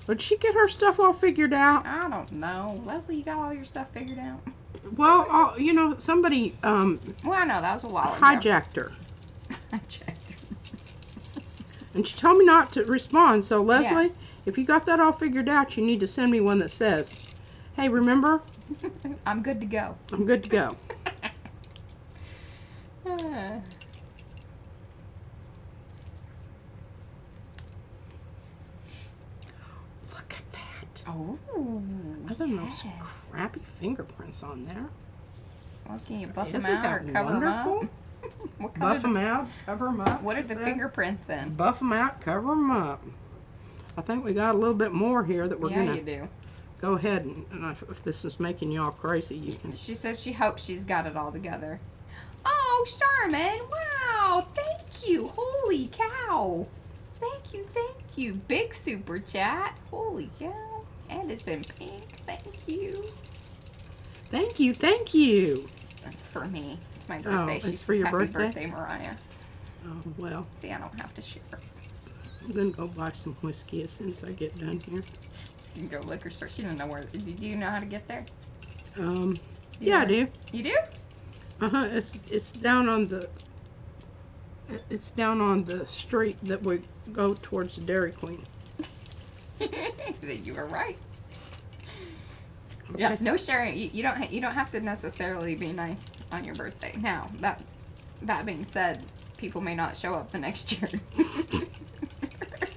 Did she get her stuff all figured out?
I don't know. Leslie, you got all your stuff figured out?
Well, you know, somebody
Well, I know. That was a while ago.
hijacked her.
Hijacked.
And she told me not to respond. So, Leslie, if you got that all figured out, you need to send me one that says, hey, remember?
I'm good to go.
I'm good to go. Look at that.
Oh,
I don't know some crappy fingerprints on there.
Well, can you buff
Isn't
them out or
that
cover
wonderful?
them up? What color
Buff them out, cover them up.
What are the
it says.
fingerprints then?
Buff them out, cover them up. I think we got a little bit more here that we're
Yeah,
gonna
you do.
go ahead and if this is making you all crazy, you can.
She says she hopes she's got it all together. Oh, Charmin, wow, thank you. Holy cow. Thank you, thank you. Big super chat. Holy cow. And it's in pink. Thank you.
Thank you, thank you.
That's for me. It's my birthday.
It's
She
for
says,
your
happy
birthday?
Mariah.
Oh, well,
See, I don't have to share.
I'm going to go buy some whiskey as soon as I get done here.
She can go liquor store. She doesn't know where. Do you know how to get there?
Yeah, I do.
You do?
Uh-huh, it's down on the... It's down on the street that we go towards the Dairy Queen.
You were right.
Okay.
Yeah, no sharing. You don't have to necessarily be nice on your birthday. Now that being said, people may not show up the next year.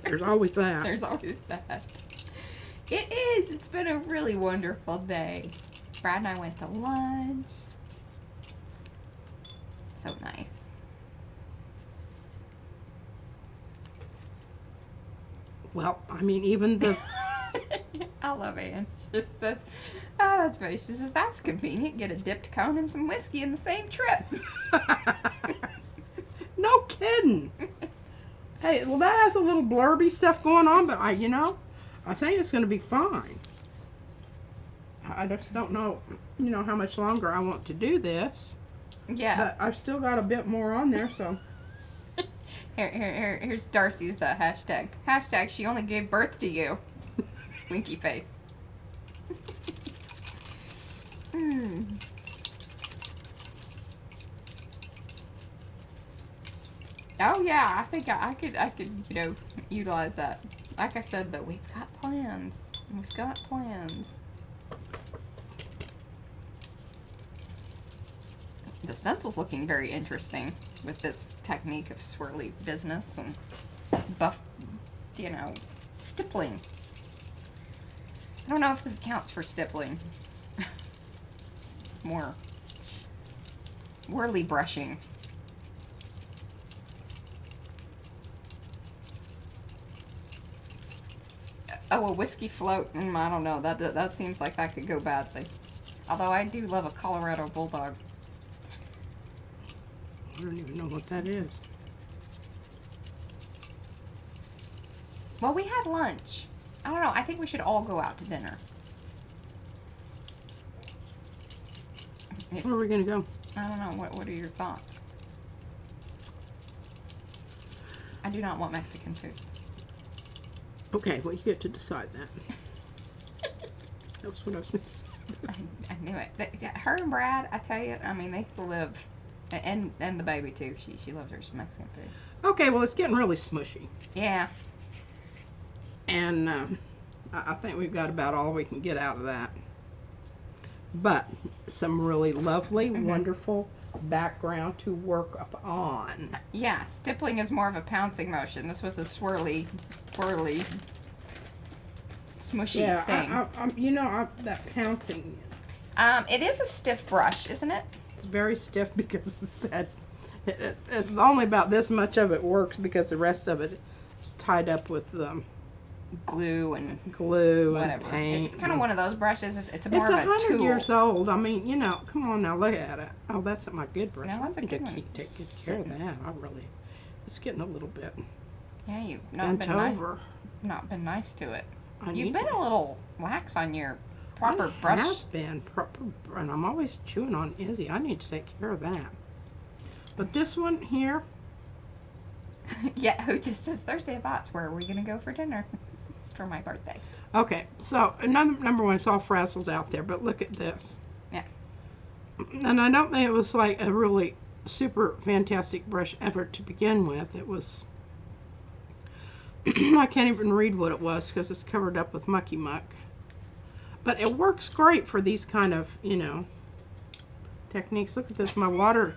There's always that.
There's always that. It is. It's been a really wonderful day. Brad and I went to lunch. So nice.
Well, I mean, even the...
I love Ann. She says, oh, that's funny. She says, that's convenient. Get a dipped cone and some whiskey in the same trip.
No kidding. Hey, well, that has a little blurby stuff going on, but I think it's going to be fine. I just don't know, how much longer I want to do this.
Yeah.
But I've still got a bit more on there, so.
Here's Darcy's hashtag. Hashtag, she only gave birth to you. Winky face. Oh yeah, I think I could utilize that. Like I said, though, we've got plans. We've got plans. The stencil's looking very interesting with this technique of swirly business and buff, stippling. I don't know if this counts for stippling. It's more whirly brushing. Oh, a whiskey float. I don't know. That seems like that could go badly. Although I do love a Colorado Bulldog.
I don't even know what that is.
Well, we had lunch. I don't know. I think we should all go out to dinner.
Where are we going to go?
I don't know. What are your thoughts? I do not want Mexican food.
Okay, well, you get to decide that. That was what I was going to say.
I knew it. Her and Brad, I tell you, I mean, they live, and the baby too. She loves her Mexican food.
Okay, well, it's getting really smushy.
Yeah.
And I think we've got about all we can get out of that. But some really lovely, wonderful background to work up on.
Yeah, stippling is more of a pouncing motion. This was a swirly, whirly, smushy thing.
That pouncing.
It is a stiff brush, isn't it?
It's very stiff because it said only about this much of it works because the rest of it is tied up with
Glue and
whatever.
And
paint.
It's kind of one of those brushes. It's more of a tool.
It's 100 years old. I mean, come on now, look at it. Oh, that's my good brush.
No, that's a good one.
Take good care of that. It's getting a little bit
Yeah, you've
bent
been
over.
not been nice to it.
You've
You've been a little lax on your proper brush.
I have been proper, and I'm always chewing on Izzy. I need to take care of that. But this one here.
Yeah, who just says Thursday thoughts? Where are we gonna go for dinner for my birthday?
Okay, so number one, it's all frazzled out there, but look at this.
Yeah.
And I don't think it was like a really super fantastic brush ever to begin with. It was, I can't even read what it was because it's covered up with mucky muck. But it works great for these kind of, techniques. Look at this, my water.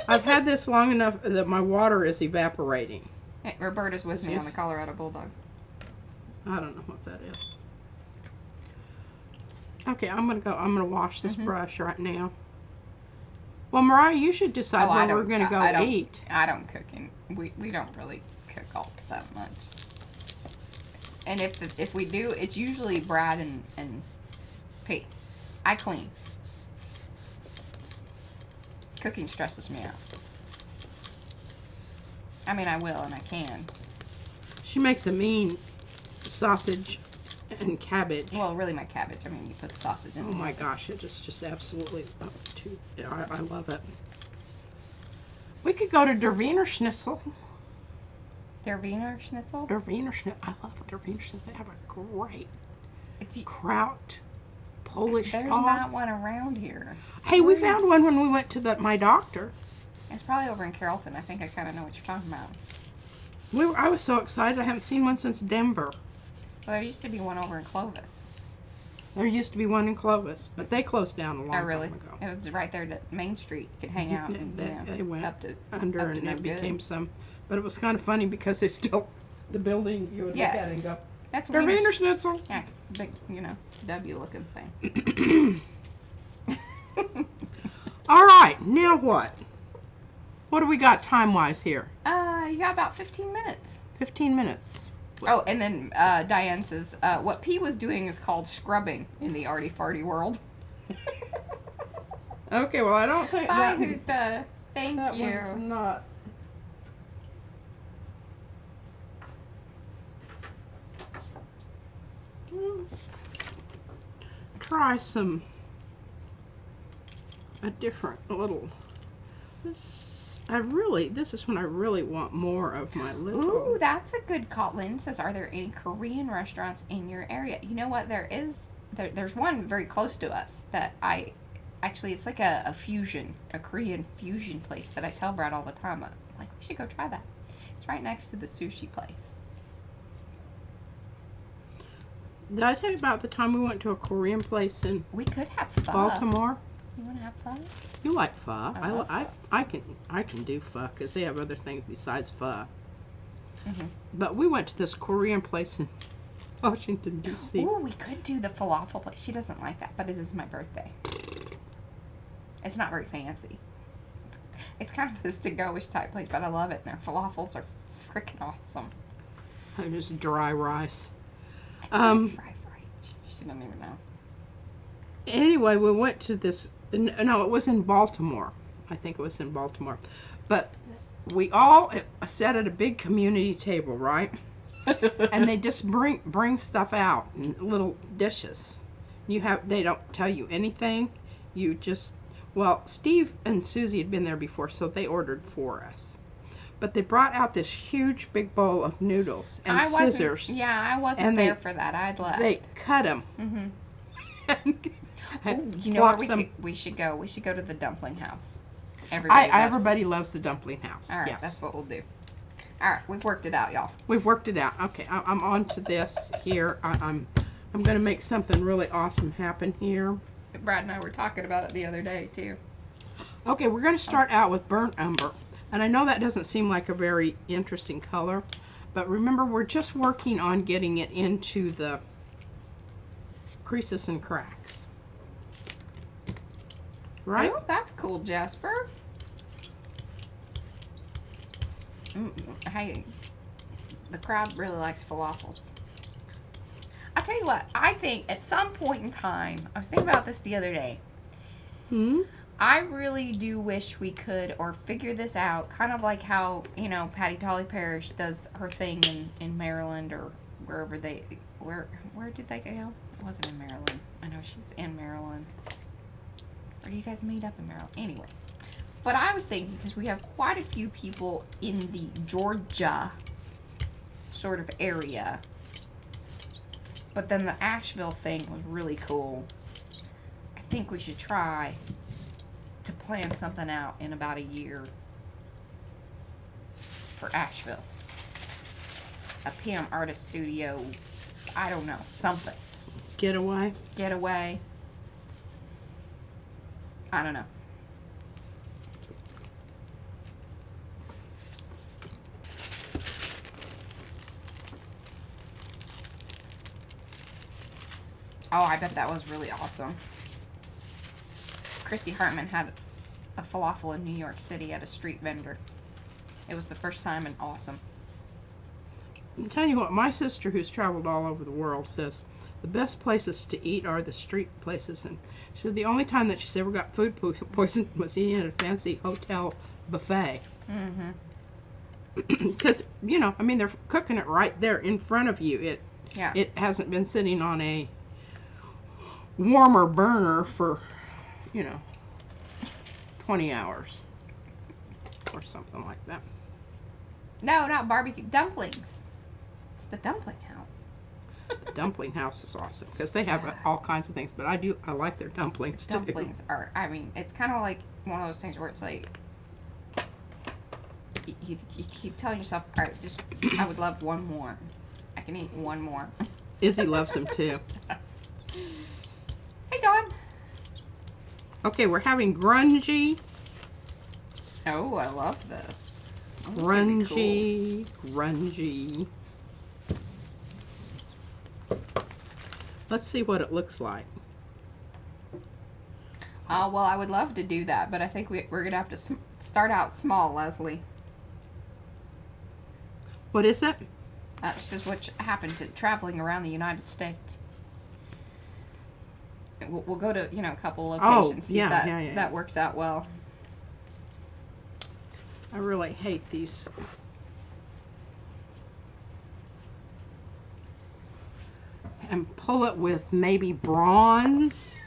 I've had this long enough that my water is evaporating.
Hey, Roberta's with me on the Colorado Bulldogs.
I don't know what that is. Okay, I'm gonna wash this brush right now. Well, Mariah, you should decide when we're gonna go eat.
I don't cook, and we don't really cook all that much. And if we do, it's usually Brad and Pete, I clean. Cooking stresses me out. I mean, I will and I can.
She makes a mean sausage and cabbage.
Well, really my cabbage. I mean, you put the sausage in.
Oh my gosh, it just absolutely, I love it. We could go to Der Wiener Schnitzel.
Der Wiener Schnitzel?
Der Wiener Schnitzel. I love Der Wiener Schnitzel. They have a great
It's,
kraut Polish
there's
dog.
not one around here.
Hey, we found one when we went to my doctor.
It's probably over in Carrollton. I think I kind of know what you're talking about.
I was so excited. I haven't seen one since Denver.
Well, there used to be one over in Clovis.
There used to be one in Clovis, but they closed down a long
Oh, really?
time ago.
It was right there at Main Street. You could hang out and
They went
up to
under
up to
and
no
it
good.
became some. But it was kind of funny because they still, the building, you would
Yeah.
look at it and go,
That's
Der
Wiener
Wiener Schnitzel.
Yeah, 'cause it's a big, W looking thing.
All right, now what? What do we got time-wise here?
You got about 15 minutes.
15 minutes.
Oh, and then Diane says, what P was doing is called scrubbing in the arty farty world.
Okay, well, I don't think
Bye,
that,
Hootha. Thank
that
you.
one's not. Let's try a different little. This is when I really want more of my little.
Ooh, that's a good call. Lynn says, are there any Korean restaurants in your area? You know what? There's one very close to us that it's like a Korean fusion place that I tell Brad all the time. I'm like, we should go try that. It's right next to the sushi place.
Did I tell you about the time we went to a Korean place in
We could have pho.
Baltimore?
You want to have pho?
You like pho?
I love pho.
I can do pho because they have other things besides pho.
Mm-hmm.
But we went to this Korean place in Washington D.C.
Ooh, we could do the falafel place. She doesn't like that, but it is my birthday. It's not very fancy. It's kind of this to-go-ish type place, but I love it. Their falafels are freaking awesome.
Just dry rice.
It's like fried rice. She doesn't even know.
Anyway, we went to this. No, it was in Baltimore. I think it was in Baltimore. But we all sat at a big community table, right? And they just bring stuff out in little dishes. They don't tell you anything. You just, well, Steve and Susie had been there before, so they ordered for us. But they brought out this huge big bowl of noodles and scissors.
Yeah, I wasn't there for that. I'd left.
They cut them.
Mm-hmm. Ooh, you know where we should go? We should go to the dumpling house.
Everybody loves the dumpling house.
All right,
yes.
that's what we'll do. All right, we've worked it out, y'all.
We've worked it out. Okay, I'm on to this here. I'm going to make something really awesome happen here.
Brad and I were talking about it the other day, too.
Okay, we're going to start out with burnt umber. And I know that doesn't seem like a very interesting color, but remember, we're just working on getting it into the creases and cracks. Right?
Oh, that's cool, Jasper. Hey, the crowd really likes falafels. I tell you what, I think at some point in time, I was thinking about this the other day. I really do wish we could or figure this out, kind of like how, Patty Tolly Parrish does her thing in Maryland or wherever where did they go? It wasn't in Maryland. I know she's in Maryland. Or do you guys meet up in Maryland? Anyway. But I was thinking, because we have quite a few people in the Georgia sort of area. But then the Asheville thing was really cool. I think we should try to plan something out in about a year for Asheville. A PM artist studio, I don't know, something.
Getaway.
I don't know. Oh, I bet that was really awesome. Christy Hartman had a falafel in New York City at a street vendor. It was the first time and awesome.
I'm telling you what, my sister, who's traveled all over the world, says the best places to eat are the street places. And she said the only time that she's ever got food poisoning was eating at a fancy hotel buffet. Because, you know, I mean, they're cooking it right there in front of you. It hasn't been sitting on a warmer burner for, you know, 20 hours or something like that.
No, not barbecue. Dumplings. It's the dumpling house.
The dumpling house is awesome because they have all kinds of things, but I like their dumplings too.
Dumplings are, I mean, it's kind of like one of those things where it's like, you keep telling yourself, all right, just, I would love one more. I can eat one more.
Izzy loves them too.
Hey, Dawn.
Okay, we're having grungy.
Oh, I love this.
Grungy, grungy. Let's see what it looks like.
Well, I would love to do that, but I think we're going to have to start out small, Leslie.
What is it?
That's just what happened to traveling around the United States. We'll go to, you know, a couple locations, see if that works out well.
I really hate these. And pull it with maybe bronze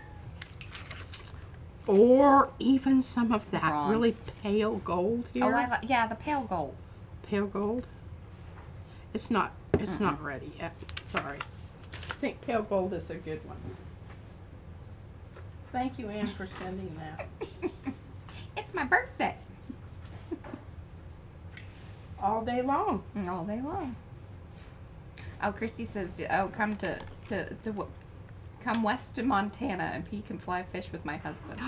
or even some of that really pale gold here.
Oh, yeah, the pale gold.
Pale gold. It's not ready yet. Sorry. I think pale gold is a good one. Thank you, Anne, for sending that.
It's my birthday.
All day long.
All day long. Oh, Christy says, oh, come come west to Montana and P can fly fish with my husband.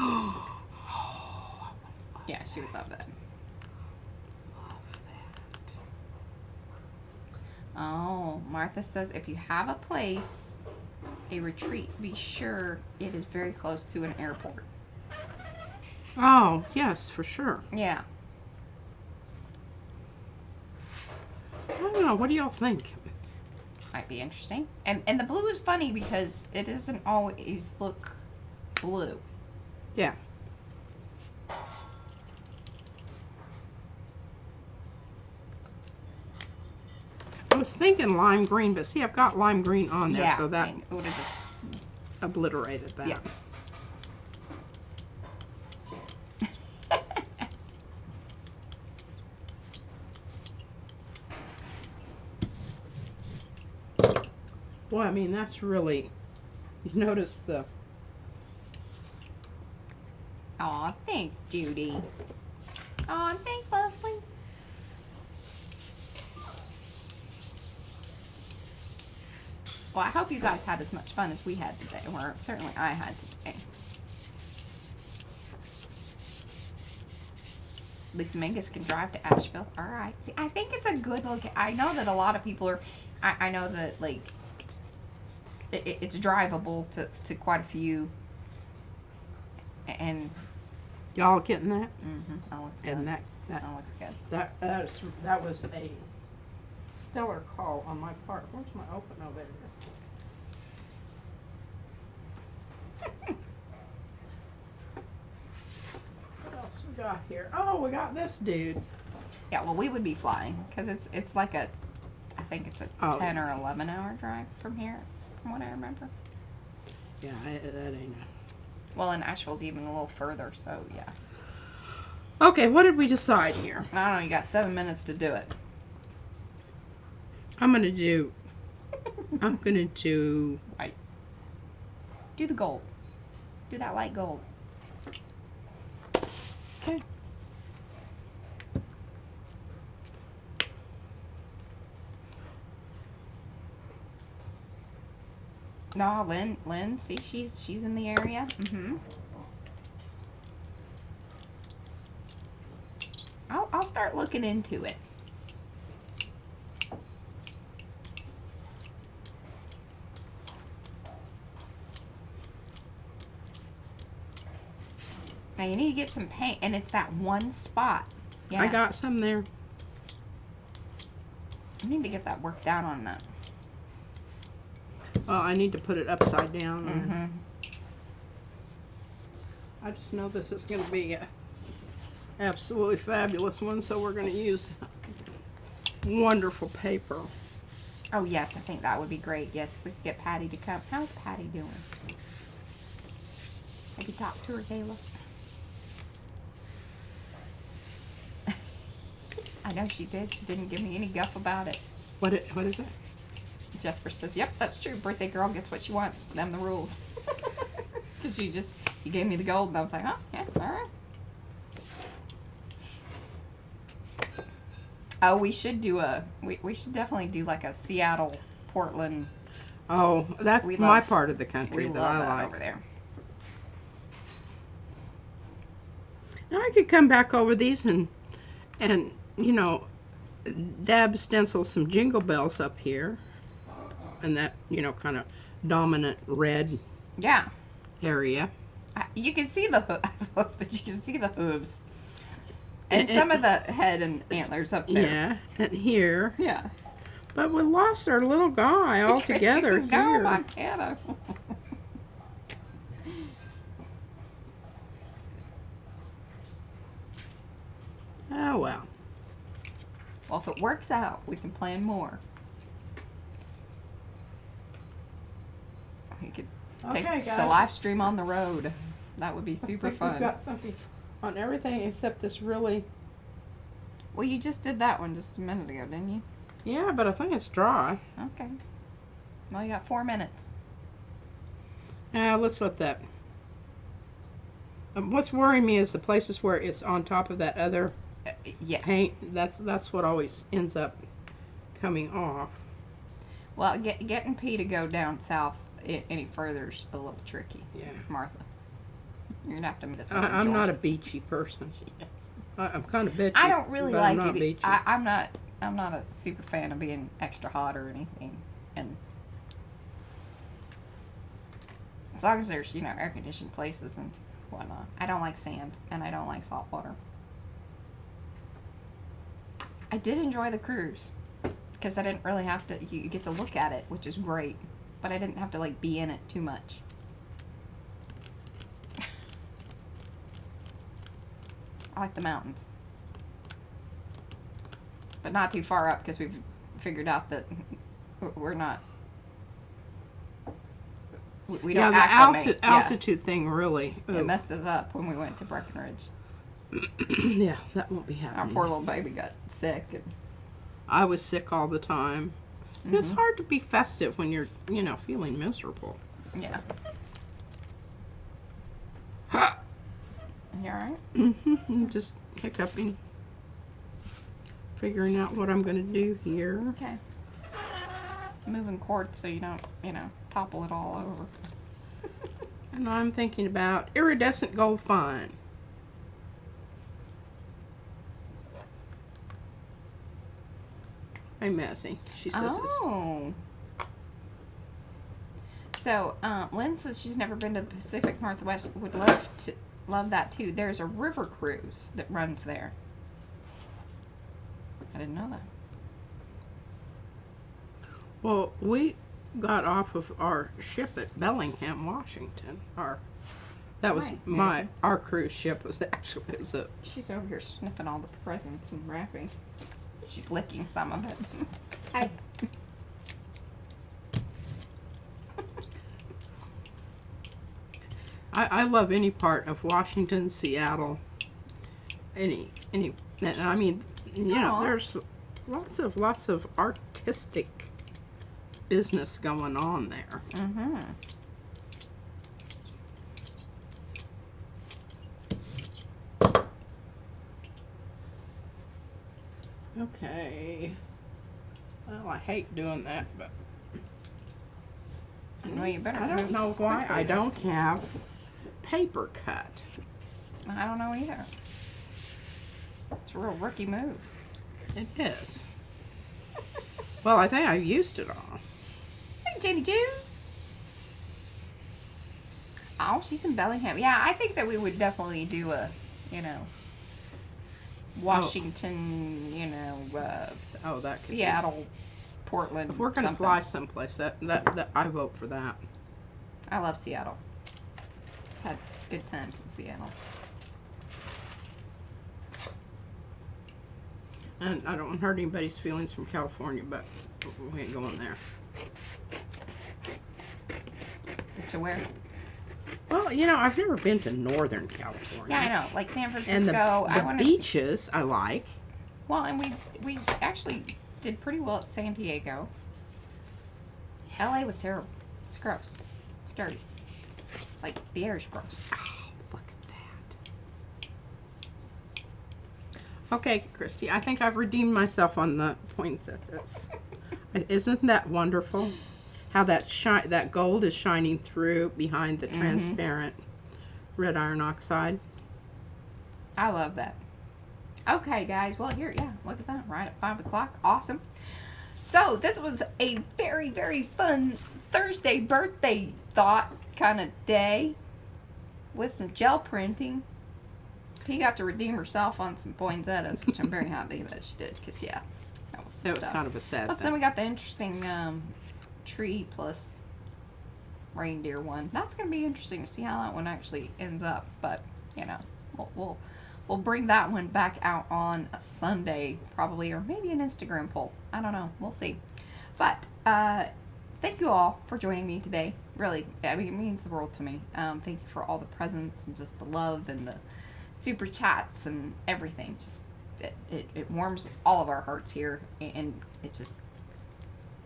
Yeah, she would love that. Oh, Martha says if you have a place, a retreat, be sure it is very close to an airport.
Oh, yes, for sure.
Yeah.
I don't know. What do y'all think?
Might be interesting. And the blue is funny because it doesn't always look blue.
Yeah. I was thinking lime green, but see, I've got lime green on there, so that
would have just
obliterated that.
Yeah.
Boy, I mean, that's really, you notice the...
Aw, thanks, Judy. Aw, thanks, Leslie. Well, I hope you guys had as much fun as we had today, or certainly I had today. Lisa Mingus can drive to Asheville. All right. See, I think it's a good look. I know that a lot of people are, I know that, like, it's drivable to quite a few. And
y'all getting that?
Mm-hmm. That looks good.
And that
looks good.
That was a stellar call on my part. Where's my open? Oh, there it is. What else we got here? Oh, we got this dude.
Yeah, well, we would be flying because it's like I think it's a 10 or 11 hour drive from here, from what I remember.
Yeah, that ain't it.
Well, and Asheville's even a little further, so yeah.
Okay, what did we decide here?
I don't know. You got 7 minutes to do it.
I'm gonna do
Right. Do the gold. Do that light gold.
Okay.
No, Lynn, see, she's in the area. Mm-hmm. I'll start looking into it. Now you need to get some paint, and it's that one spot. Yeah.
I got some there.
I need to get that worked out on that.
Well, I need to put it upside down.
Mm-hmm.
I just know this is going to be a absolutely fabulous one, so we're going to use wonderful paper.
Oh, yes, I think that would be great. Yes, if we could get Patty to come. How's Patty doing? Have you talked to her, Kayla? I know she did. She didn't give me any guff about it.
What is it?
Jesper says, yep, that's true. Birthday girl gets what she wants. Them the rules. Because you gave me the gold, and I was like, oh, yeah, all right. Oh, we should do we should definitely do like a Seattle, Portland.
Oh, that's
We
my
love-
part of the country
We
that
love
I
that
like.
over there.
Now I could come back over these and you know, dab stencil some jingle bells up here, and that, you know, kind of dominant red
Yeah.
area.
You can see the but you can see the hooves. And some of the head and antlers up there.
Yeah, and here.
Yeah.
But we lost our little guy altogether
This is no
here.
Montana.
Oh well.
Well, if it works out, we can plan more. We could take
Okay,
the
guys.
live stream on the road. That would be super
We've
fun.
got something on everything except this really.
Well, you just did that one just a minute ago, didn't you?
Yeah, but I think it's dry.
Okay. Well, you got 4 minutes.
Let's let that. What's worrying me is the places where it's on top of that other
Yeah.
paint. That's what always ends up coming off.
Well, getting P to go down south any further is a little tricky.
Yeah.
Martha. You're going to have to meet us.
I'm not a beachy person. I'm kind of bitchy.
I don't really
but
like
I'm not
it.
beachy.
I'm not a super fan of being extra hot or anything. And as long as there's, air conditioned places and whatnot. I don't like sand and I don't like salt water. I did enjoy the cruise because I didn't really have to, you get to look at it, which is great, but I didn't have to be in it too much. I like the mountains. But not too far up because we've figured out that we're not. We don't
the
acclimate.
altitude thing really.
It messed us up when we went to Breckenridge.
Yeah, that won't be
Our
happening.
poor little baby got sick. And,
I was sick all the time. It's hard to be festive when you're, feeling miserable.
yeah. You alright?
I'm just hiccuping, figuring out what I'm going to do here.
Okay. Moving quartz so you don't, topple it all over.
And I'm thinking about iridescent gold fine. Hey, Massey. She says
Oh. So, Lynn says she's never been to the Pacific Northwest. Would love that too. There's a river cruise that runs there. I didn't know that.
Well, we got off of our ship at Bellingham, Washington. That was
Right.
our cruise ship was actually
She's over here sniffing all the presents and wrapping. She's licking some of it. Hi.
I love any part of Washington, Seattle, any. I mean,
Aw.
there's lots of artistic business going on there.
Mm-hmm.
Okay. Well, I hate doing that, but
Well, you better
I don't
move
know why
quickly
I
then.
don't have paper cut.
I don't know either. It's a real rookie move.
It is. Well, I think I used it all.
Hey, Jenny Joo. Oh, she's in Bellingham. Yeah, I think that we would definitely do a, Washington,
Oh, that could be-
Seattle Portland.
If we're gonna
something.
fly someplace, that I vote for that.
I love Seattle. Had good times in Seattle.
And I don't want to hurt anybody's feelings from California, but we ain't going there.
To where?
Well, you know, I've never been to Northern California.
Yeah, I know. Like San Francisco.
And
I
the
want
beaches I like.
Well, and we actually did pretty well at San Diego. LA was terrible. It's gross. It's dirty. Like, the air is gross.
Oh, look at that. Okay, Christy, I think I've redeemed myself on the poinsettias. Isn't that wonderful? How that gold is shining through behind the transparent red iron oxide.
I love that. Okay, guys. Well, here, yeah, look at that. Right at 5 o'clock. Awesome. So, this was a very, very fun Thursday birthday thought kind of day with some gel printing. He got to redeem herself on some poinsettias, which I'm very happy that she did, because, yeah, that was some
It was
stuff.
kind of a sad
Plus,
thing.
then we got the interesting tree plus reindeer one. That's going to be interesting to see how that one actually ends up, but, you know, we'll bring that one back out on a Sunday, probably, or maybe an Instagram poll. I don't know. We'll see. But, thank you all for joining me today. Really, I mean, it means the world to me. Thank you for all the presents and just the love and the super chats and everything. Just, it warms all of our hearts here, and it just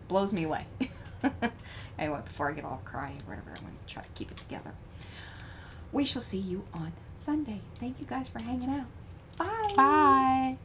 blows me away. Anyway, before I get all crying or whatever, I'm going to try to keep it together. We shall see you on Sunday. Thank you guys for hanging out. Bye.
Bye.